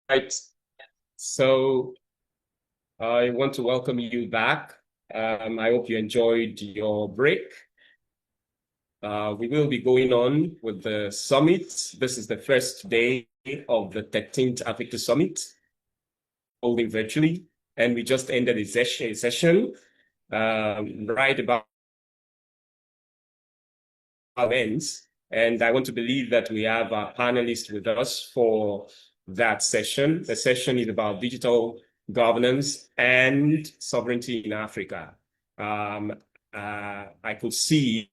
Right. So I want to welcome you back. I hope you enjoyed your break. We will be going on with the summit. This is the first day of the 13th AfICTA Summit, holding virtually. And we just ended a session right about ends. And I want to believe that we have our panelists with us for that session. The session is about digital governance and sovereignty in Africa. I could see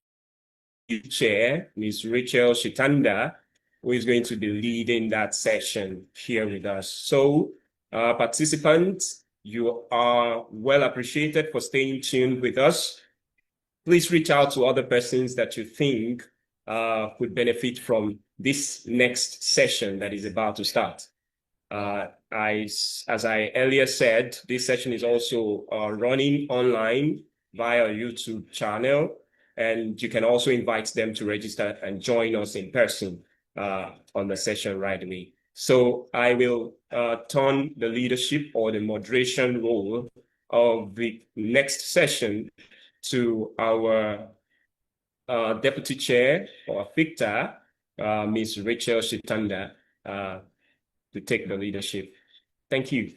the chair, Ms. Rachael Shitanda, who is going to be leading that session here with us. So, participants, you are well appreciated for staying tuned with us. Please reach out to other persons that you think could benefit from this next session that is about to start. As I earlier said, this session is also running online via our YouTube channel, and you can also invite them to register and join us in person on the session right away. So I will turn the leadership or the moderation role of the next session to our Deputy Chair for AfICTA, Ms. Rachael Shitanda, to take the leadership. Thank you.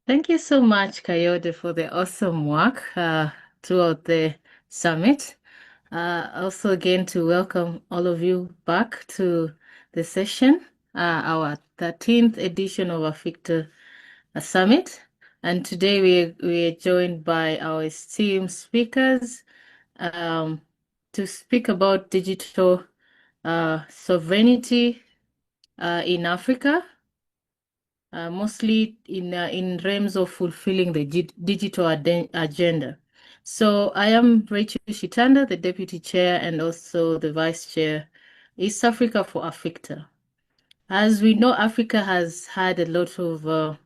Thank you so much, Kayode, for the awesome work throughout the summit. Also, again, to welcome all of you back to the session, our 13th edition of AfICTA Summit. And today we're joined by our esteemed speakers to speak about digital sovereignty in Africa. Mostly in realms of fulfilling the digital agenda. So I am Rachael Shitanda, the Deputy Chair and also the Vice Chair, East Africa for AfICTA. As we know, Africa has had a lot of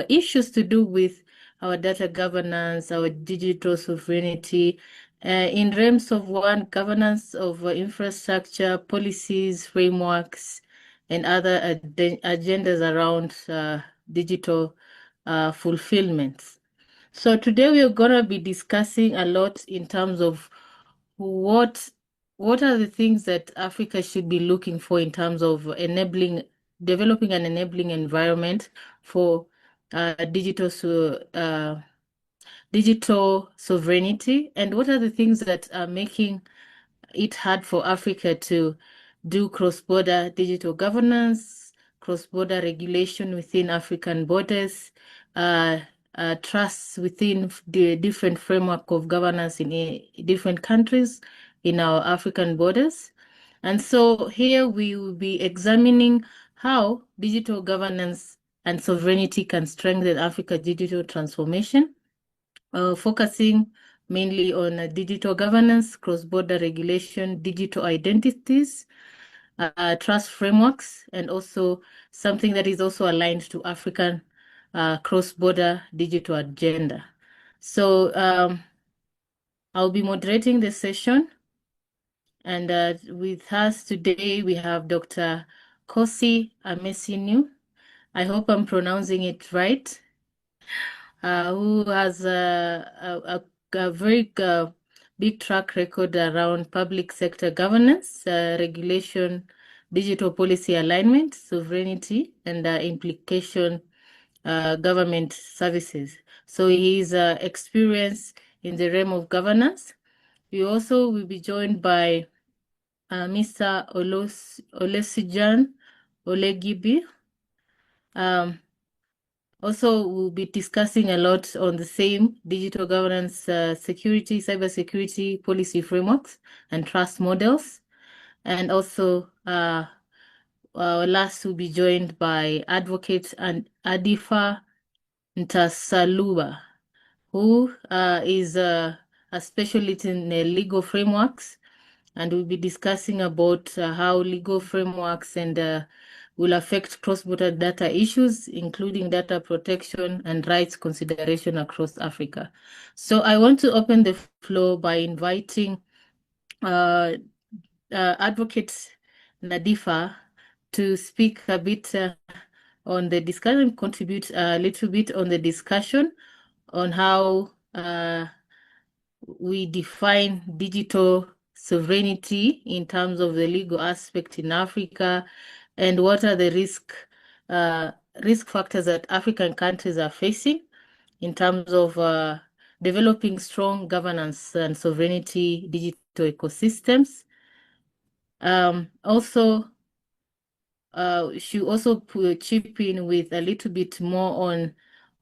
issues to do with our data governance, our digital sovereignty, in realms of governance of infrastructure, policies, frameworks, and other agendas around digital fulfillment. So today we are going to be discussing a lot in terms of what are the things that Africa should be looking for in terms of developing an enabling environment for digital sovereignty, and what are the things that are making it hard for Africa to do cross-border digital governance, cross-border regulation within African borders, trusts within the different framework of governance in different countries in our African borders. And so here we will be examining how digital governance and sovereignty can strengthen Africa's digital transformation, focusing mainly on digital governance, cross-border regulation, digital identities, trust frameworks, and also something that is also aligned to African cross-border digital agenda. So I'll be moderating the session. And with us today, we have Dr. Kossi AMESSINOU. I hope I'm pronouncing it right. Who has a very big track record around public sector governance, regulation, digital policy alignment, sovereignty, and implication government services. So his experience in the realm of governance. We also will be joined by Mr. Olusegun Olugbile. Also, we'll be discussing a lot on the same digital governance, security, cybersecurity policy frameworks, and trust models. And also, last, we'll be joined by Advocate Nandipha Ntsaluba, who is a specialist in legal frameworks, and we'll be discussing about how legal frameworks and will affect cross-border data issues, including data protection and rights consideration across Africa. So I want to open the floor by inviting Advocate Nandipha to speak a bit on the discussion, contribute a little bit on the discussion on how we define digital sovereignty in terms of the legal aspect in Africa, and what are the risk factors that African countries are facing in terms of developing strong governance and sovereignty digital ecosystems. Also, she also chip in with a little bit more on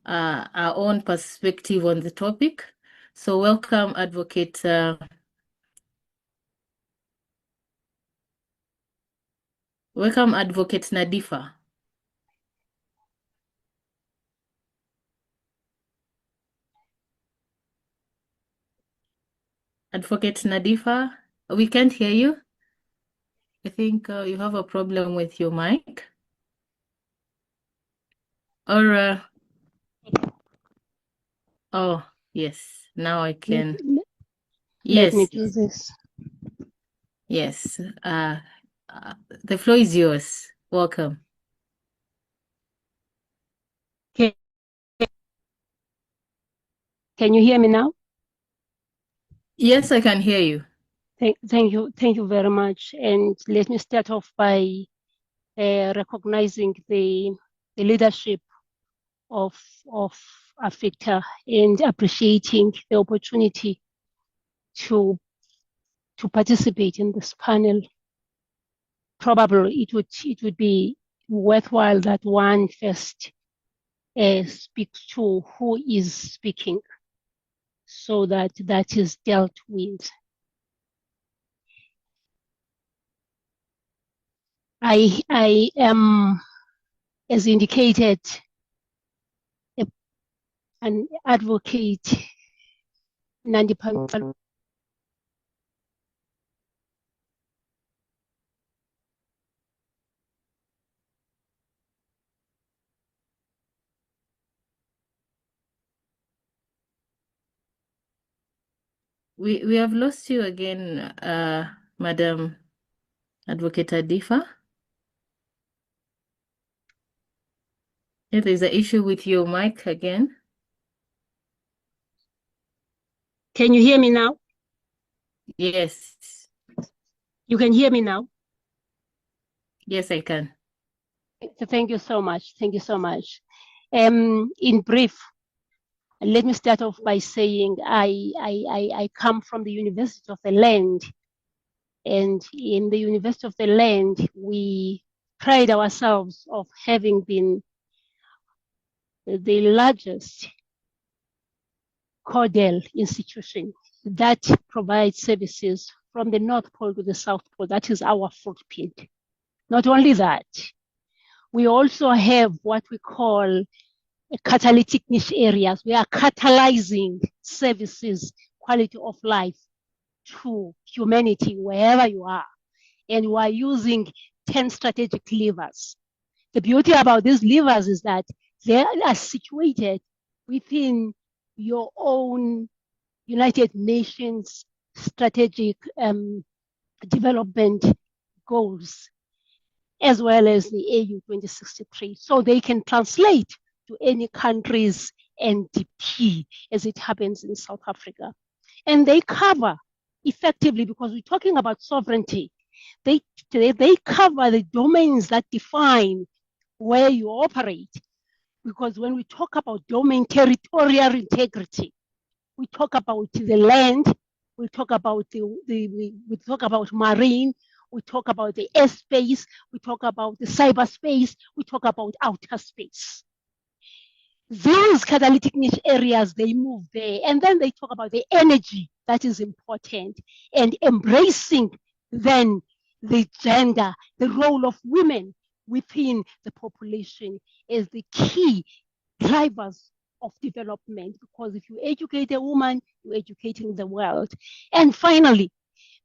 our own perspective on the topic. So welcome, Advocate. Welcome, Advocate Nandipha. Advocate Nandipha, we can't hear you. I think you have a problem with your mic. Or, oh, yes, now I can. Let me do this. Yes, the floor is yours. Welcome. Can you hear me now? Yes, I can hear you. Thank you very much. And let me start off by recognizing the leadership of AfICTA and appreciating the opportunity to participate in this panel. Probably it would be worthwhile that one first speaks to who is speaking, so that is dealt with. I am, as indicated, an advocate, Nandipha Ntsaluba. We have lost you again, Madam Advocate Nandipha. If there's an issue with your mic again. Can you hear me now? Yes. You can hear me now? Yes, I can. Thank you so much. Thank you so much. In brief, let me start off by saying I come from the University of the Land. And in the University of the Land, we pride ourselves of having been the largest CODEL institution that provides services from the North Pole to the South Pole. That is our footprint. Not only that, we also have what we call catalytic niche areas. We are catalyzing services, quality of life to humanity wherever you are. And we are using 10 strategic levers. The beauty about these levers is that they are situated within your own United Nations strategic development goals, as well as the AU 2063. So they can translate to any country's NDP, as it happens in South Africa. And they cover effectively, because we're talking about sovereignty, they cover the domains that define where you operate. Because when we talk about domain territorial integrity, we talk about the land, we talk about we talk about marine, we talk about the airspace, we talk about the cyberspace, we talk about outer space. These catalytic niche areas, they move there, and then they talk about the energy that is important, and embracing then the gender, the role of women within the population is the key drivers of development, because if you educate a woman, you're educating the world. And finally,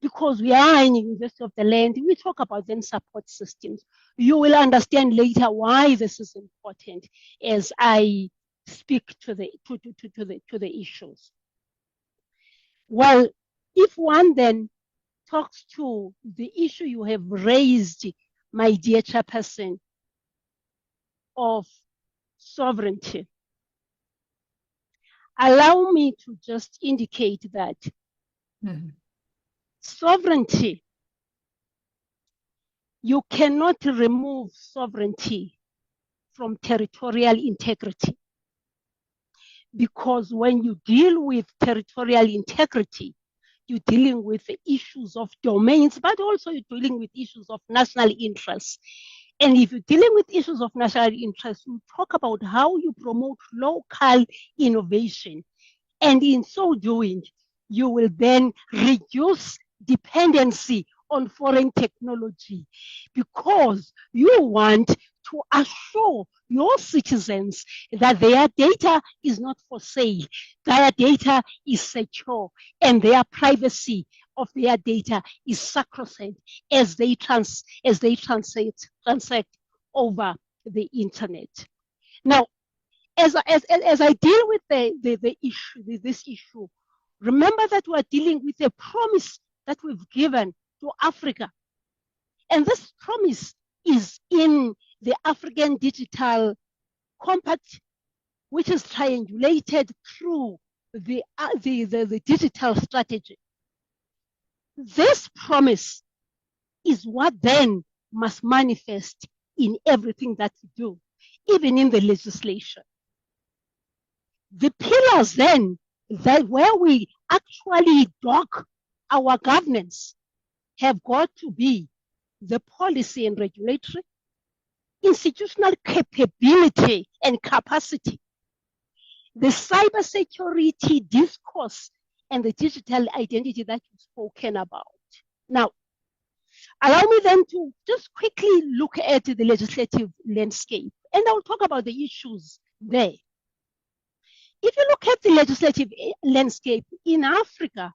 because we are in the University of the Land, we talk about then support systems. You will understand later why this is important as I speak to the issues. Well, if one then talks to the issue you have raised my dear chairperson, of sovereignty. Allow me to just indicate that sovereignty, you cannot remove sovereignty from territorial integrity. Because when you deal with territorial integrity, you're dealing with the issues of domains, but also you're dealing with issues of national interests. And if you're dealing with issues of national interest, you talk about how you promote local innovation. And in so doing, you will then reduce dependency on foreign technology, because you want to assure your citizens that their data is not for sale, their data is secure, and their privacy of their data is sacrosanct as they transact over the internet. Now, as I deal with this issue, remember that we're dealing with a promise that we've given to Africa. And this promise is in the African Digital Compact, which is triangulated through the digital strategy. This promise is what then must manifest in everything that we do, even in the legislation. The pillars then, that where we actually dock our governance, have got to be the policy and regulatory, institutional capability and capacity, the cybersecurity discourse, and the digital identity that you've spoken about. Now, allow me then to just quickly look at the legislative landscape, and I'll talk about the issues there. If you look at the legislative landscape in Africa,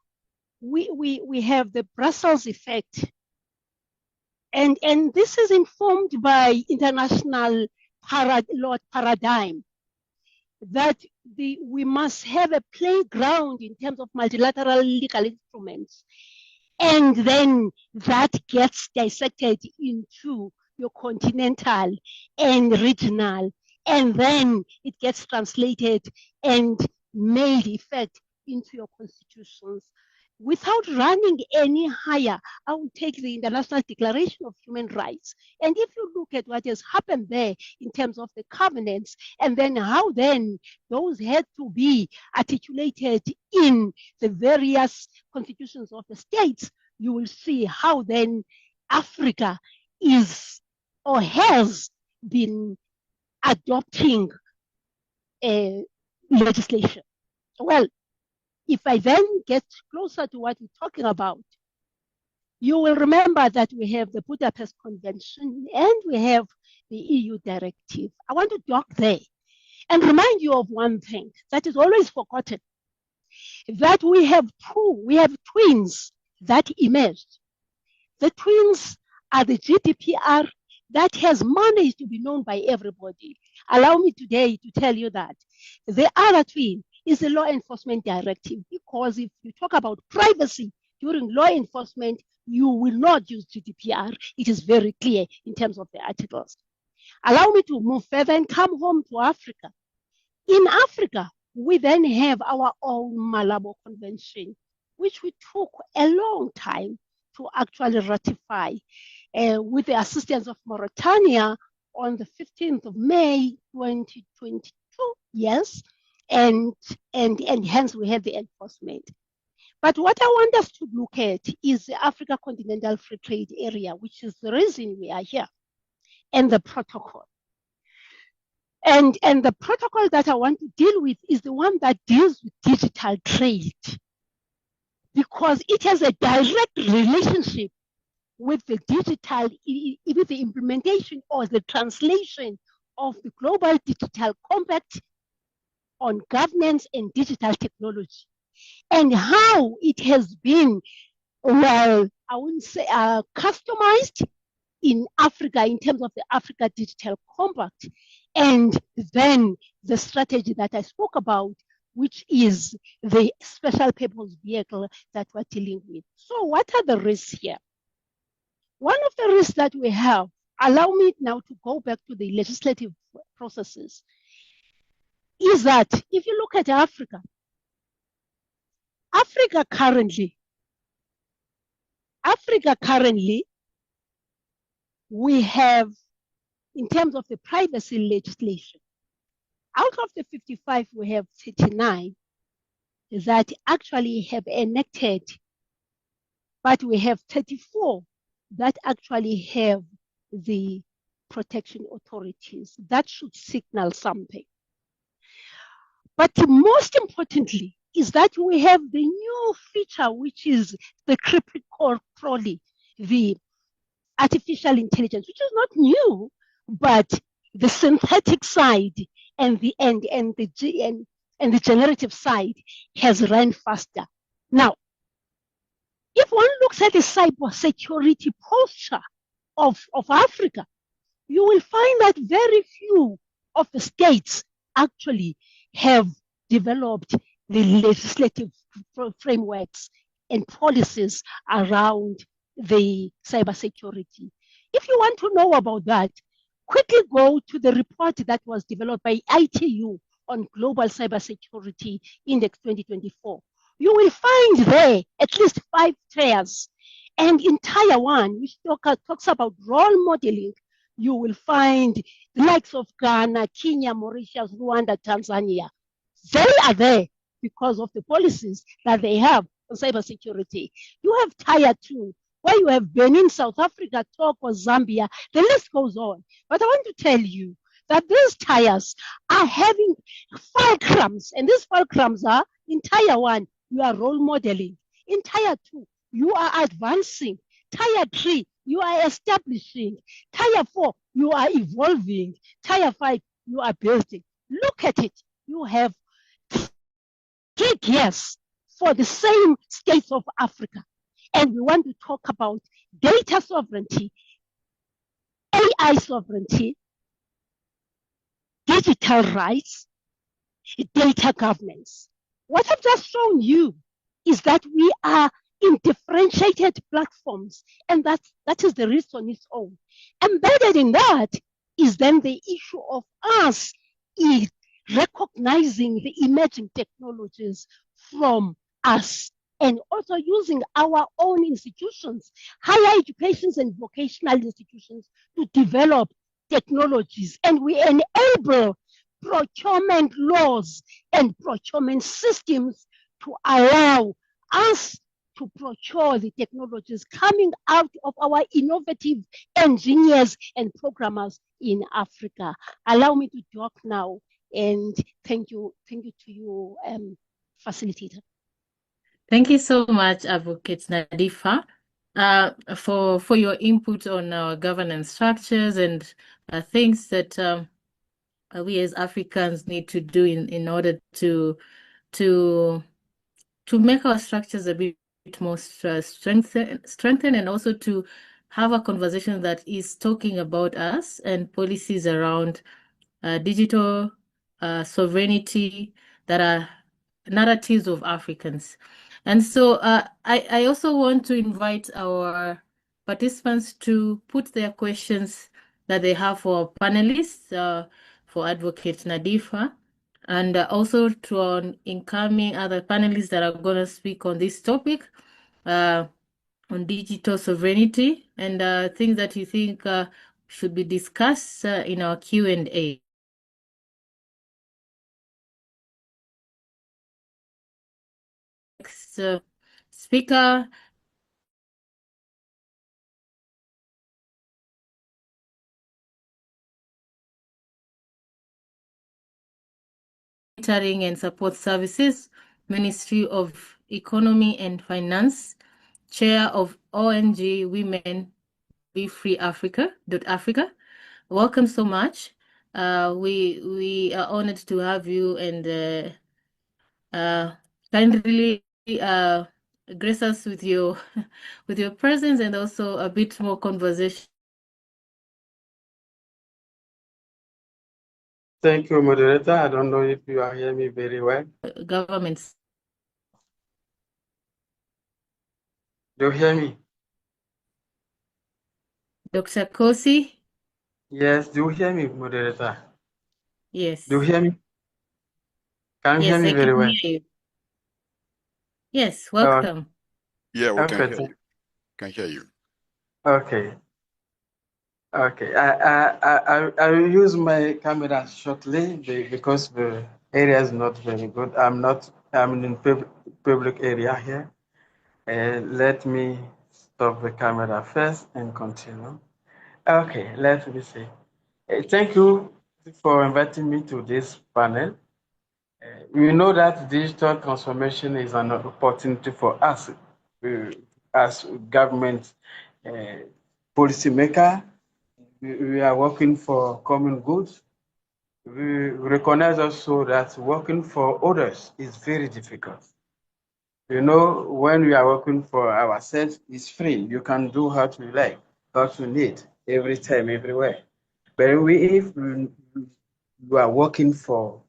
we have the Brussels effect. And this is informed by international law paradigm, that we must have a playground in terms of multilateral legal instruments. And then that gets dissected into your continental and regional, and then it gets translated and made effect into your constitutions. Without running any higher, I will take the International Declaration of Human Rights. And if you look at what has happened there in terms of the covenants, and then how then those had to be articulated in the various constitutions of the states, you will see how then Africa is or has been adopting legislation. Well, if I then get closer to what we're talking about, you will remember that we have the Budapest Convention and we have the EU directive. I want to dock there and remind you of one thing that is always forgotten, that we have twins that emerged. The twins are the GDPR that has managed to be known by everybody. Allow me today to tell you that the other twin is the law enforcement directive, because if you talk about privacy during law enforcement, you will not use GDPR. It is very clear in terms of the articles. Allow me to move further and come home to Africa. In Africa, we then have our own Malabo Convention, which we took a long time to actually ratify with the assistance of Mauritania on the 15th of May, 2022, yes. And hence we have the enforcement. But what I want us to look at is the Africa Continental Free Trade Area, which is the reason we are here, and the protocol. And the protocol that I want to deal with is the one that deals with digital trade, because it has a direct relationship with the digital, with the implementation or the translation of the Global Digital Compact on governance and digital technology, and how it has been, well, I wouldn't say customized in Africa in terms of the Africa Digital Compact, and then the strategy that I spoke about, which is the special purpose vehicle that we're dealing with. So what are the risks here? One of the risks that we have allow me now to go back to the legislative processes, is that if you look at Africa currently, we have, in terms of the privacy legislation, out of the 55, we have 39 that actually have enacted, but we have 34 that actually have the protection authorities. That should signal something. But most importantly is that we have the new feature, which is the critical crawling, the artificial intelligence, which is not new, but the synthetic side and the generative side has run faster. Now, if one looks at the cybersecurity posture of Africa, you will find that very few of the states actually have developed the legislative frameworks and policies around the cybersecurity. If you want to know about that, quickly go to the report that was developed by ITU on Global Cybersecurity Index 2024. You will find there at least 5 tiers. And in tier 1, which talks about role modeling, you will find the likes of Ghana, Kenya, Mauritius, Rwanda, Tanzania. They are there because of the policies that they have on cybersecurity. You have tier 2, where you have Benin, South Africa, Togo, Zambia, the list goes on. But I want to tell you that these tiers are having fulcrums, and these fulcrums are in tier 1, you are role modeling. In tier 2, you are advancing. Tier 3, you are establishing. Tier 4, you are evolving. Tier 5, you are building. Look at it. You have 3 years for the same states of Africa. And we want to talk about data sovereignty, AI sovereignty, digital rights, data governance. What I've just shown you is that we are in differentiated platforms, and that is the risk on its own. Embedded in that is then the issue of us recognizing the emerging technologies from us, and also using our own institutions, higher educations and vocational institutions, to develop technologies. And we enable procurement laws and procurement systems to allow us to procure the technologies coming out of our innovative engineers and programmers in Africa. Allow me to talk now, and thank you to you, facilitator. Thank you so much, Advocate Nandipha, for your input on our governance structures and things that we as Africans need to do in order to make our structures a bit more strengthened, and also to have a conversation that is talking about us and policies around digital sovereignty that are narratives of Africans. And so I also want to invite our participants to put their questions that they have for panelists, for Advocate Nandipha, and also to our incoming other panelists that are going to speak on this topic on digital sovereignty, and things that you think should be discussed in our Q&A. Next speaker Monitoring and Support Services, Ministry of Economy and Finance, Chair of ONG Women Be Free.Africa. Welcome so much. We are honored to have you, and kindly grace us with your presence and also a bit more conversation. Thank you, moderator. I don't know if you are hearing me very well. Governments. Do you hear me? Dr. Kossi Yes, do you hear me, moderator? Yes. Do you hear me? Can you hear Yes, me I very can well? hear you. Yes, Oh, welcome. Yeah, we can okay, hear you. Can hear you. okay, okay. I will use my camera shortly because the area is not very good. I'm in public area here. Let me stop the camera first and continue. Okay, let me see. Thank you for inviting me to this panel. We know that digital transformation is an opportunity for us as government uh, policymaker. We are working for common goods. We recognize also that working for others is very difficult. You know, when we are working for ourselves, it's free. You can do what you like, what you need, every time, everywhere. But if you are working for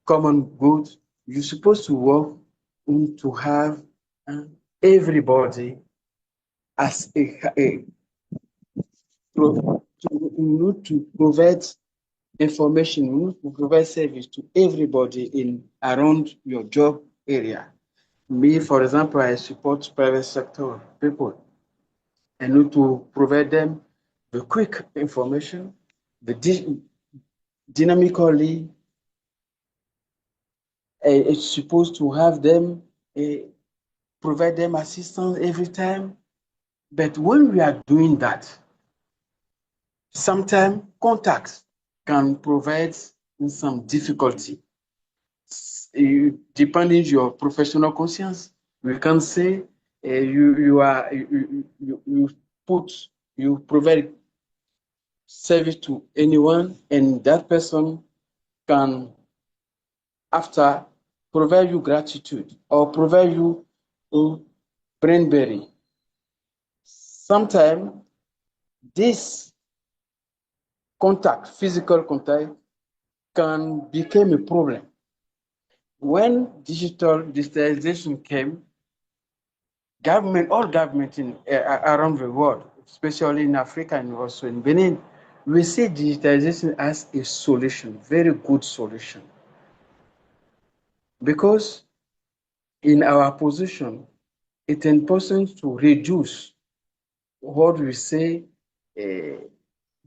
common good, you're supposed to work to have everybody as to provide information, you need to provide service to everybody in around your job area. Me, for example, I support private sector people. I need to provide them the quick information, the dynamically. It's supposed to have them provide them assistance every time. But when we are doing that, sometimes contacts can provide some difficulty. Depending your professional conscience, we can say you provide service to anyone, and that person can after provide you gratitude or provide you brainberry. Sometimes this contact, physical contact, can become a problem. When digitalization came, all government around the world, especially in Africa and also in Benin, we see digitalization as a solution, very good solution. Because in our position, it's important to reduce what we say the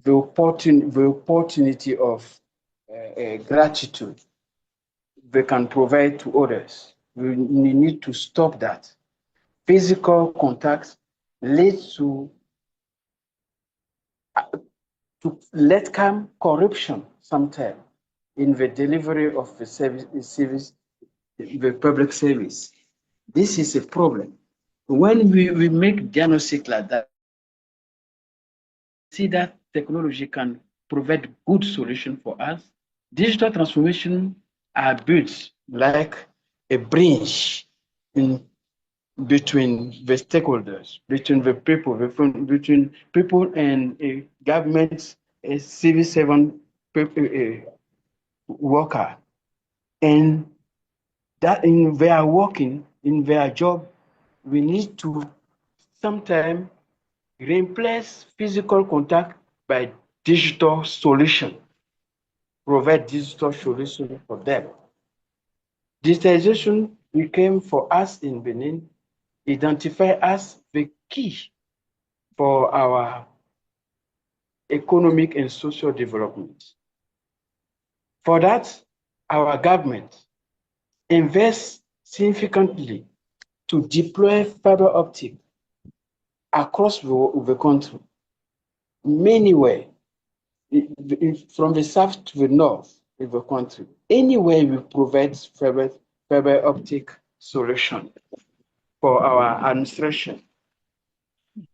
opportunity of gratitude they can provide to others. We need to stop that. Physical contact leads to let come corruption sometimes in the delivery of the service, the public service. This is a problem. When we make diagnostic like that, see that technology can provide good solution for us. Digital transformation are built like a bridge in between the stakeholders, between the people, between people and a government, a civil servant worker, and that in their working, in their job, we need to sometimes replace physical contact by digital solution, provide digital solution for them. Digitalization became for us in Benin, identify as the key for our economic and social development. For that, our government invests significantly to deploy fiber optic across the country, many ways, from the south to the north of the country. Anywhere we provide fiber optic solution for our administration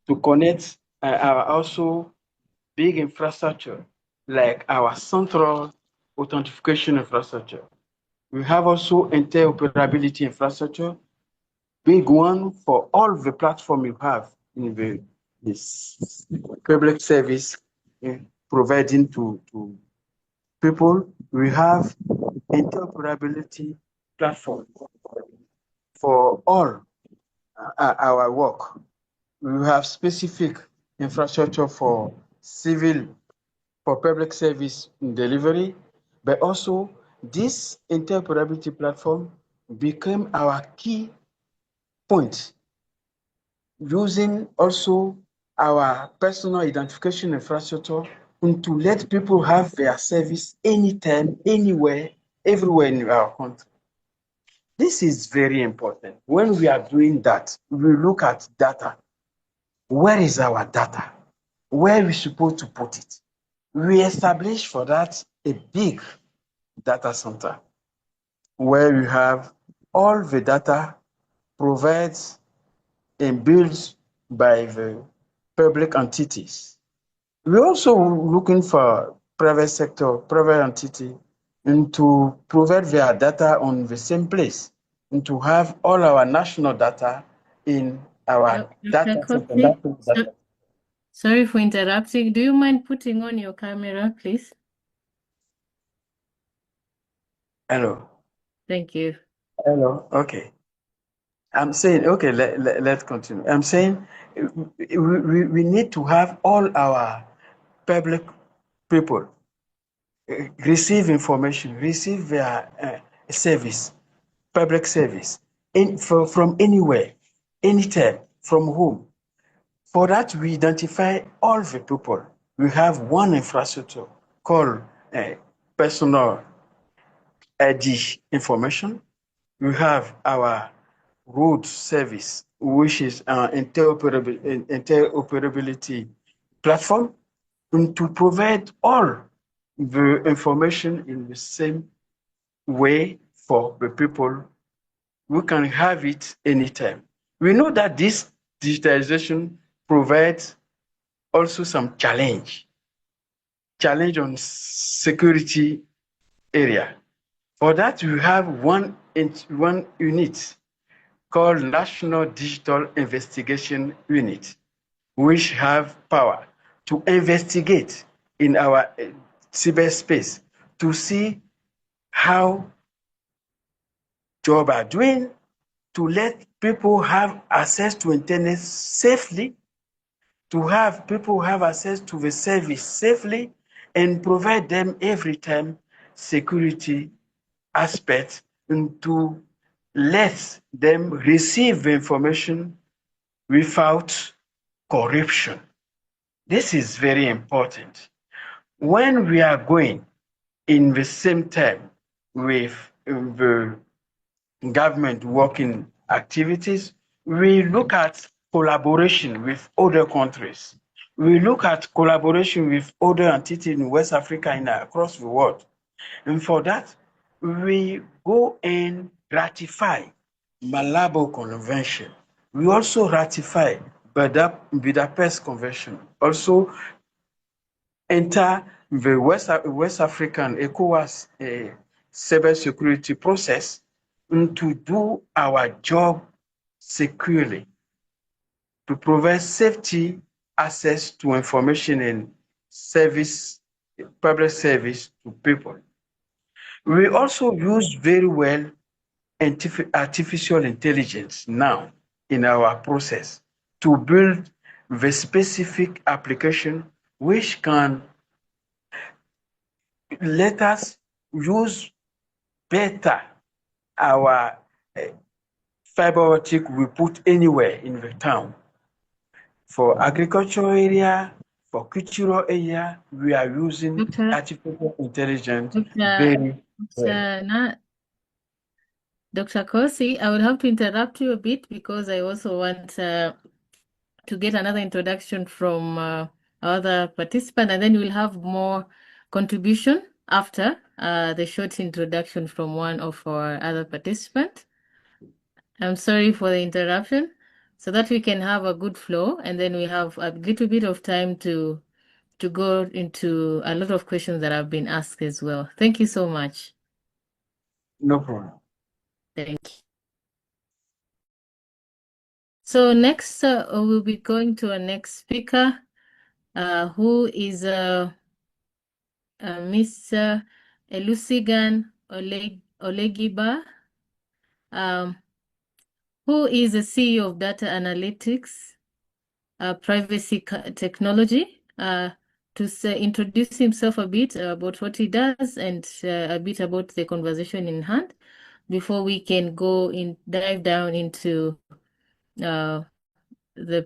to connect our also big infrastructure like our central authentication infrastructure. We have also interoperability infrastructure, big one for all the platform you have in this public service providing to people. We have interoperability platform for all our work. We have specific infrastructure for civil for public service delivery, but also this interoperability platform became our key point, using also our personal identification infrastructure to let people have their service anytime, anywhere, everywhere in our country. This is very important. When we are doing that, we look at data. Where is our data? Where are we supposed to put it? We establish for that a big data center where we have all the data provided and built by the public entities. We're also looking for private sector, private entity, and to provide their data on the same place, and to have all our national data in our Dr. data center. Kossi, sorry for interrupting. Do you mind putting on your camera, please? Hello. Thank you. Hello. Okay. I'm saying, okay, let's continue. I'm saying we need to have all our public people receive information, receive their service, public service, from anywhere, anytime, from home. For that, we identify all the people. We have one infrastructure called personal ID information. We have our road service, which is an interoperability platform, and to provide all the information in the same way for the people. We can have it anytime. We know that this digitalization provides also some challenge on security area. For that, we have one unit called National Digital Investigation Unit, which have power to investigate in our cyberspace to see how jobs are doing, to let people have access to internet safely, to have people have access to the service safely, and provide them every time security aspects, and to let them receive the information without corruption. This is very important. When we are going in the same time with the government working activities, we look at collaboration with other countries. We look at collaboration with other entities in West Africa and across the world. And for that, we go and ratify Malabo Convention. We also ratify Budapest Convention. Also enter the West African ECOWAS cybersecurity process, and to do our job securely, to provide safety access to information and service, public service to people. We also use very well artificial intelligence now in our process to build the specific application which can let us use better our fiber optic we put anywhere in the town. For agricultural area, for cultural area, we are using artificial intelligence very well. Dr. Kossi, I will have to interrupt you a bit because I also want to get another introduction from other participant, and then we'll have more contribution after the short introduction from one of our other participants. I'm sorry for the interruption, so that we can have a good flow, and then we have a little bit of time to go into a lot of questions that have been asked as well. Thank you so much. No problem. Thank you. So next, we'll be going to our next speaker, who is Mr. Olusegun Olugbile, who is the CEO of Data Analytics Privacy Technology. to say, introduce himself a bit about what he does and a bit about the conversation in hand before we can dive down into the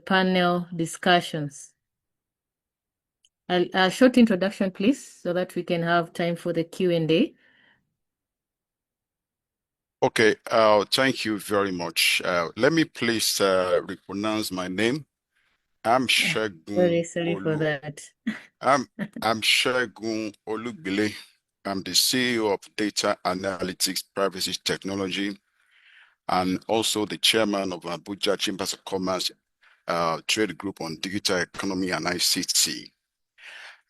panel discussions. A short introduction, please, so that we can have time for the Q&A. Okay, thank you very much. Let me please repronounce my name. I'm Very Shegun sorry for that. I'm Shegun Olugbile. I'm the CEO of Data Analytics Privacy Technology and also the chairman of Abuja Chambers of Commerce Trade Group on Digital Economy and ICT.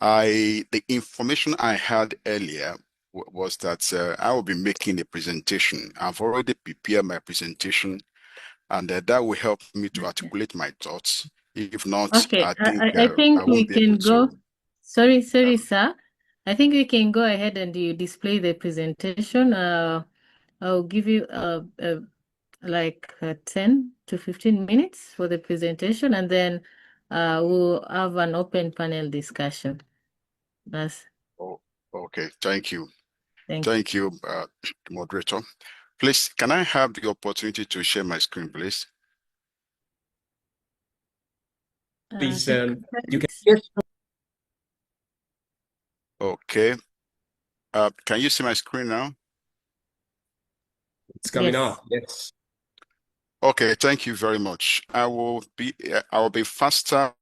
The information I had earlier was that I will be making a presentation. I've already prepared my presentation, and that will help me to articulate my thoughts. If not, Okay, I think I think I we won't be able can go. to. Sorry, sir. I think we can go ahead and you display the presentation. I'll give you like 10 to 15 minutes for the presentation, and then we'll have an open panel discussion. Oh, okay. Thank you. Thank you. Moderator. Please, can I have the opportunity to share my screen, please? Please, Take you can. it. Okay. Can you see my screen now? It's coming Yes. up. Yes. Okay, thank you very much. I will be faster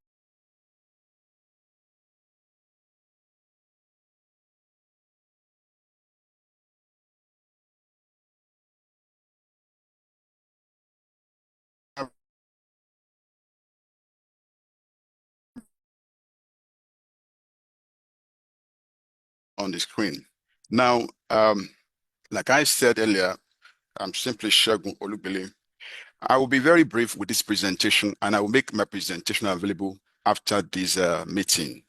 on the screen. Now, like I said earlier, I'm simply Segun Olugbile. I will be very brief with this presentation, and I will make my presentation available after this meeting.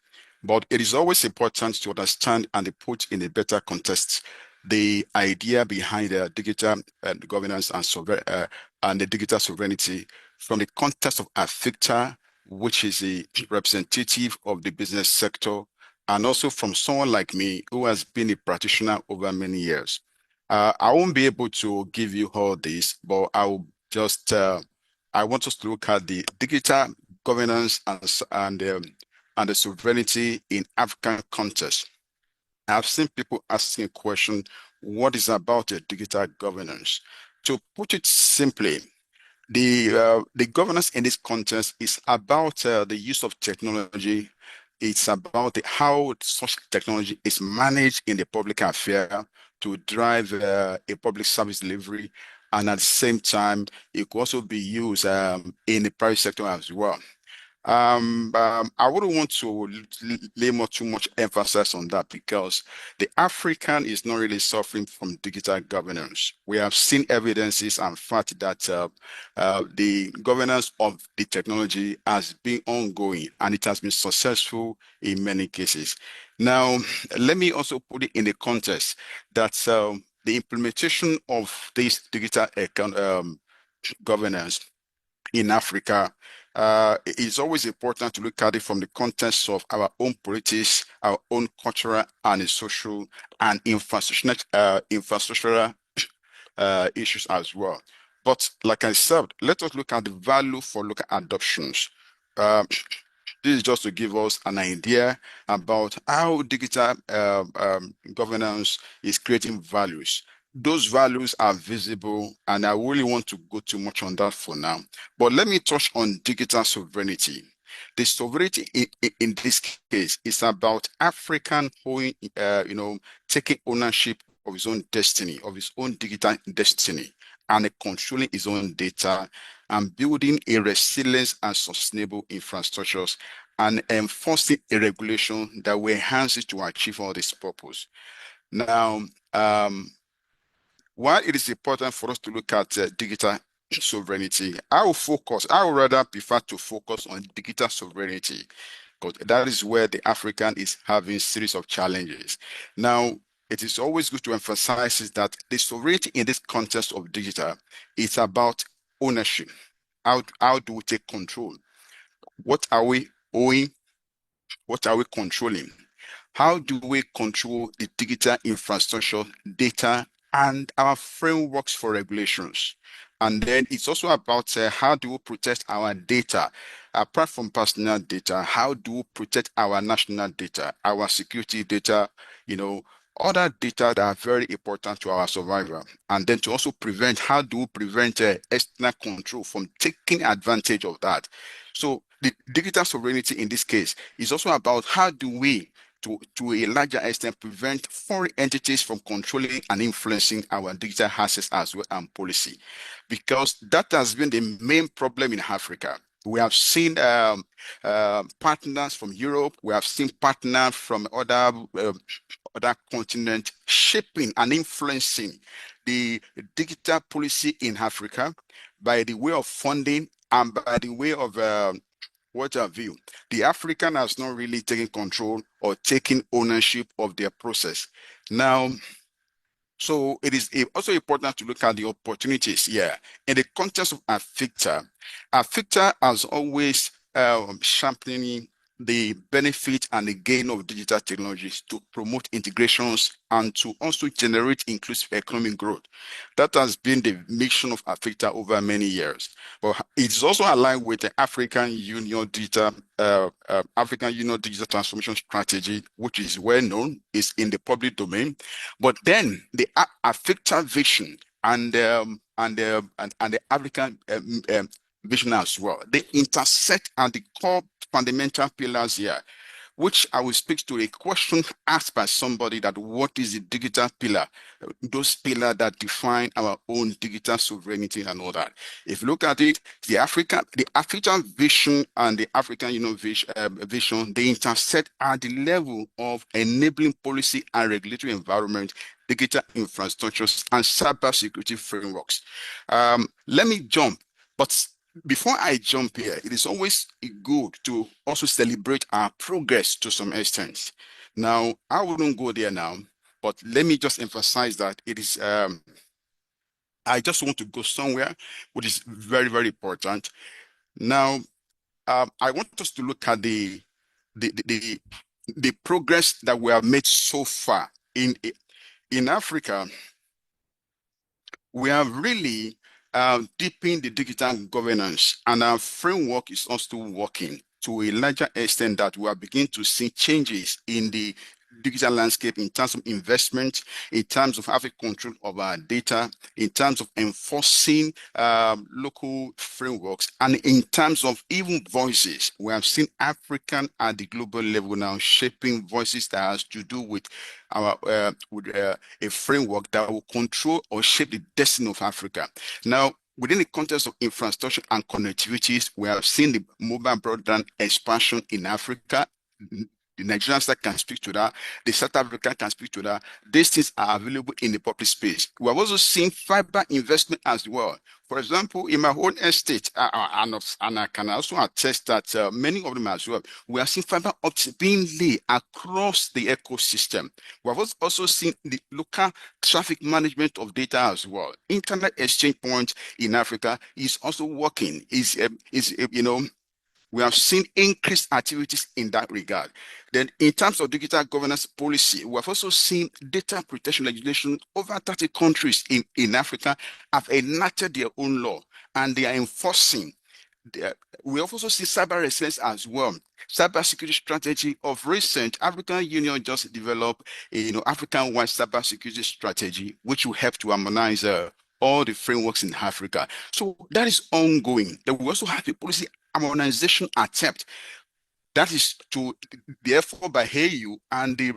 But it is always important to understand and put in a better context the idea behind digital governance and the digital sovereignty from the context of AfICTA, which is a representative of the business sector, and also from someone like me who has been a practitioner over many years. I won't be able to give you all this, but I will just I want us to look at the digital governance and the sovereignty in African context. I've seen people asking a question, what is about a digital governance? To put it simply, the governance in this context is about the use of technology. It's about how such technology is managed in the public affair to drive a public service delivery, and at the same time, it could also be used in the private sector as well. I wouldn't want to lay too much emphasis on that because the African is not really suffering from digital governance. We have seen evidences and fact that the governance of the technology has been ongoing and it has been successful in many cases. Now, let me also put it in the context that the implementation of this digital governance in Africa, it's always important to look at it from the context of our own politics, our own cultural and social and infrastructural issues as well. But like I said, let us look at the value for local adoptions. This is just to give us an idea about how digital governance is creating values. Those values are visible, and I really want to go too much on that for now. But let me touch on digital sovereignty. The sovereignty in this case is about African taking ownership of his own destiny, of his own digital destiny, and controlling his own data and building a resilient and sustainable infrastructures and enforcing a regulation that will enhance it to achieve all this purpose. Now, while it is important for us to look at digital sovereignty, I would rather prefer to focus on digital sovereignty because that is where the African is having a series of challenges. Now, it is always good to emphasize is that the sovereignty in this context of digital is about ownership. How do we take control? What are we owing? What are we controlling? How do we control the digital infrastructure, data, and our frameworks for regulations? And then it's also about how do we protect our data? Apart from personal data, how do we protect our national data, our security data, other data that are very important to our survival? And then to also prevent, how do we prevent external control from taking advantage of that? So the digital sovereignty in this case is also about how do we to a larger extent prevent foreign entities from controlling and influencing our digital assets as well and policy, because that has been the main problem in Africa. We have seen partners from Europe, we have seen partners from other continents shaping and influencing the digital policy in Africa by the way of funding and by the way of what have you. The African has not really taken control or taken ownership of their process. Now, so it is also important to look at the opportunities here. In the context of AfICTA has always championing the benefit and the gain of digital technologies to promote integrations and to also generate inclusive economic growth. That has been the mission of AfICTA over many years. But it's also aligned with the African Union Digital Transformation Strategy, which is well known, is in the public domain. But then the AfICTA vision and the African vision as well, they intersect at the core fundamental pillars here, which I will speak to a question asked by somebody that what is the digital pillar? Those pillars that define our own digital sovereignty and all that. If you look at it, the African vision and the African vision, they intersect at the level of enabling policy and regulatory environment, digital infrastructures, and cybersecurity frameworks. Let me jump, but before I jump here, it is always good to also celebrate our progress to some extent. Now, I wouldn't go there now, but let me just emphasize that it is, I just want to go somewhere, which is very, very important. Now, I want us to look at the progress that we have made so far in Africa. We have really deepened the digital governance, and our framework is also working to a larger extent that we are beginning to see changes in the digital landscape in terms of investment, in terms of having control of our data, in terms of enforcing local frameworks, and in terms of even voices. We have seen African at the global level now shaping voices that has to do with our a framework that will control or shape the destiny of Africa. Now, within the context of infrastructure and connectivities, we have seen the mobile broadband expansion in Africa. The Nigerian side can speak to that. The South African can speak to that. These things are available in the public space. We have also seen fiber investment as well. For example, in my own estate, and I can also attest that many of them as well, we are seeing fiber optics being laid across the ecosystem. We have also seen the local traffic management of data as well. Internet exchange point in Africa is also working. We have seen increased activities in that regard. Then in terms of digital governance policy, we have also seen data protection legislation. Over 30 countries in Africa have enacted their own law, and they are enforcing. We have also seen cyber resilience as well. Cybersecurity strategy of recent, African Union just developed African-wide cybersecurity strategy, which will help to harmonize all the frameworks in Africa. So that is ongoing. Then we also have a policy harmonization attempt that is to the effort by AU and the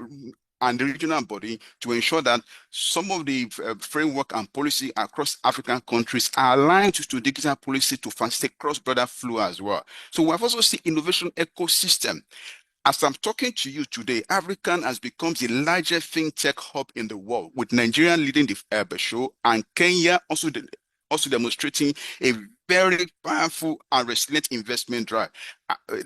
regional body to ensure that some of the framework and policy across African countries are aligned to digital policy to facilitate cross-border flow as well. So we have also seen innovation ecosystem. As I'm talking to you today, African has become the largest fintech hub in the world, with Nigeria leading the show and Kenya also demonstrating a very powerful and resilient investment drive.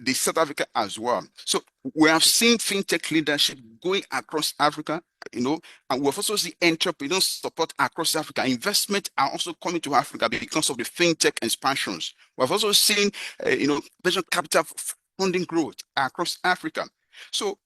The South Africa as well. So we have seen fintech leadership going across Africa, and we've also seen entrepreneur support across Africa. Investment are also coming to Africa because of the fintech expansions. We've also seen, venture capital funding growth across Africa. So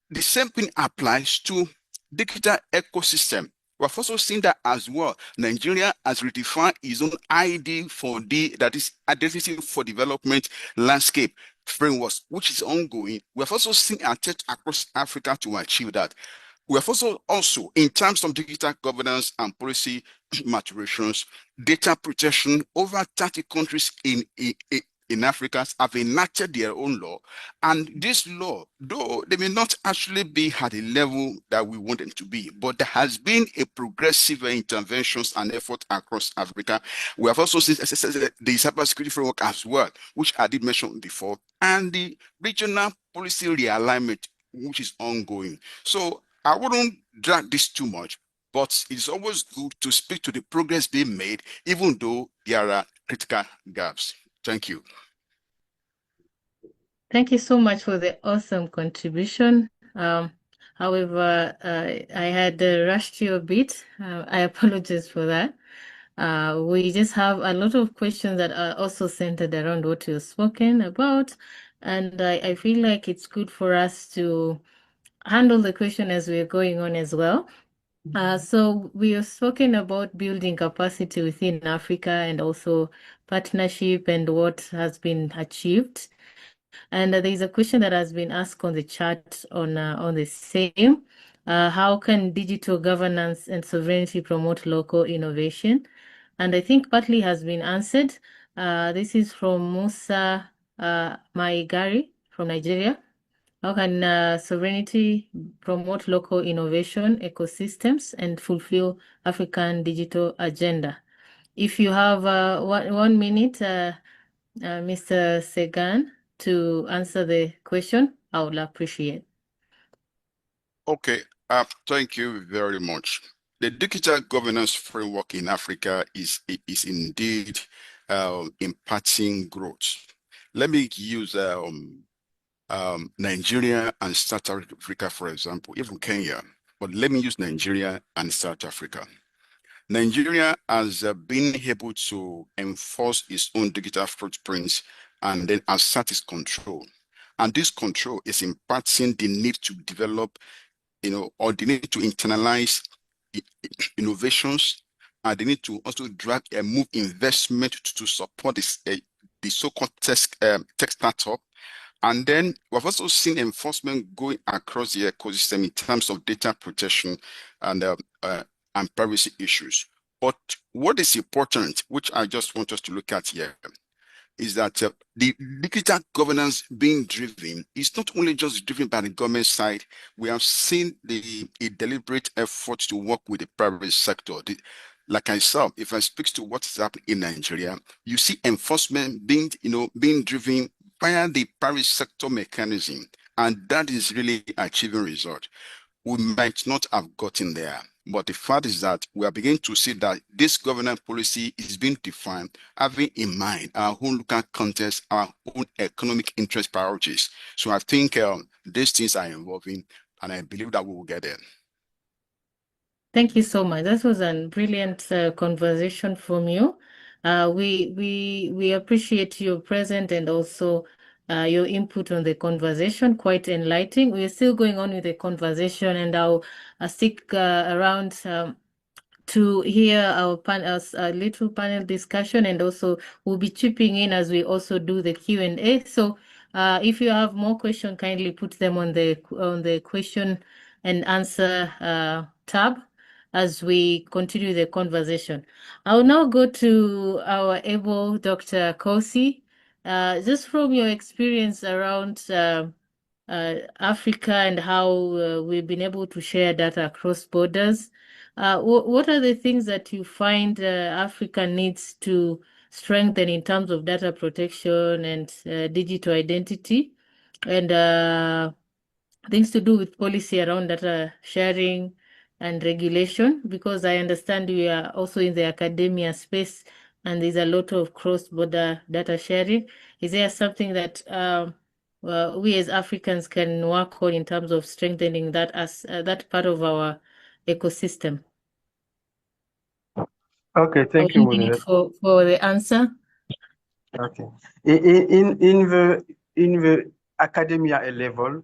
the same thing applies to digital ecosystem. We've also seen that as well. Nigeria has redefined its own ID for that is identity for development landscape frameworks, which is ongoing. We have also seen attempts across Africa to achieve that. We have also, in terms of digital governance and policy maturations, data protection, over 30 countries in Africa have enacted their own law. And this law, though they may not actually be at the level that we want them to be, but there has been a progressive interventions and effort across Africa. We have also seen the cybersecurity framework as well, which I did mention before, and the regional policy realignment, which is ongoing. So I wouldn't drag this too much, but it's always good to speak to the progress being made, even though there are critical gaps. Thank you. Thank you so much for the awesome contribution. However, I had rushed you a bit. I apologize for that. We just have a lot of questions that are also centered around what you've spoken about. And I feel like it's good for us to handle the question as we're going on as well. So we have spoken about building capacity within Africa and also partnership and what has been achieved. And there's a question that has been asked on the chat on the same. How can digital governance and sovereignty promote local innovation? And I think partly has been answered. This is from Musa Maigari from Nigeria. How can sovereignty promote local innovation ecosystems and fulfill African digital agenda? If you have 1 minute, Mr. Segan, to answer the question, I would appreciate. Okay, thank you very much. The digital governance framework in Africa is indeed imparting growth. Let me use Nigeria and South Africa, for example, even Kenya, but let me use Nigeria and South Africa. Nigeria has been able to enforce its own digital footprints and then assert its control. And this control is imparting the need to develop, or the need to internalize innovations, and they need to also drive and move investment to support this, the so-called tech startup. And then we've also seen enforcement going across the ecosystem in terms of data protection and privacy issues. But what is important, which I just want us to look at here, is that the digital governance being driven is not only just driven by the government side. We have seen a deliberate effort to work with the private sector. Like I said, if I speak to what is happening in Nigeria, you see enforcement being driven via the private sector mechanism, and that is really achieving results. We might not have gotten there, but the fact is that we are beginning to see that this governance policy is being defined, having in mind our own local context, our own economic interest priorities. So I think these things are evolving, and I believe that we will get there. Thank you so much. That was a brilliant conversation from you. We appreciate your presence and also your input on the conversation, quite enlightening. We're still going on with the conversation, and I'll stick around to hear our little panel discussion, and also we'll be chipping in as we also do the Q&A. So if you have more questions, kindly put them on the question and answer tab as we continue the conversation. I'll now go to our able Dr. Kossi. Just from your experience around Africa and how we've been able to share data across borders, what are the things that you find Africa needs to strengthen in terms of data protection and digital identity, and things to do with policy around data sharing and regulation? Because I understand you are also in the academia space and there's a lot of cross-border data sharing. Is there something that we as Africans can work on in terms of strengthening that as that part of our ecosystem? Okay, thank you, Moderator. For the answer. Okay. In the academia level,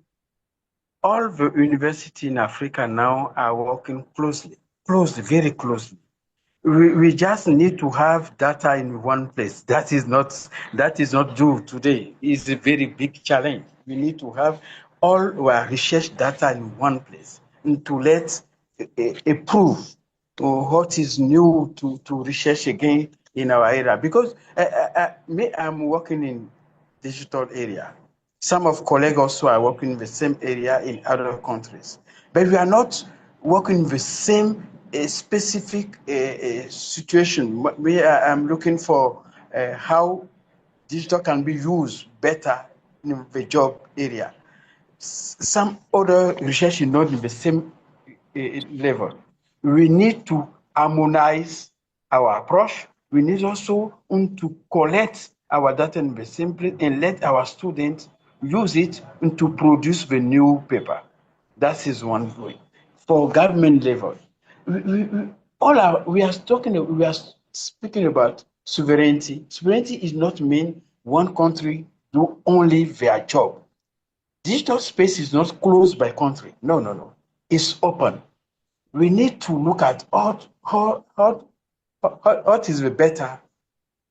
all the universities in Africa now are working closely, very closely. We just need to have data in one place. That is not due today. It's a very big challenge. We need to have all our research data in one place and to let approve what is new to research again in our area. Because I'm working in digital area. Some of colleagues also are working in the same area in other countries, but we are not working in the same specific situation. I'm looking for how digital can be used better in the job area. Some other research is not in the same level. We need to harmonize our approach. We need also to collect our data in the same place and let our students use it to produce the new paper. That is one way. For government level, we are speaking about sovereignty. Sovereignty is not mean one country do only their job. Digital space is not closed by country. No. It's open. We need to look at what is the better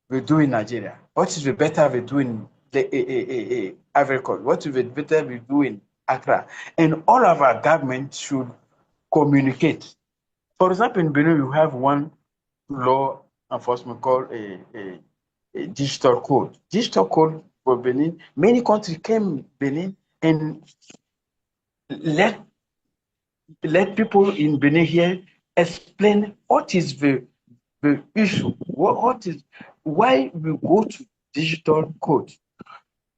we do in Nigeria. What is the better we do in the agriculture? What is the better we do in Accra? And all of our government should communicate. For example, in Benin, you have one law enforcement called a digital code. Digital code for Benin. Many countries came Benin and let people in Benin here explain what is the issue, why we go to digital code,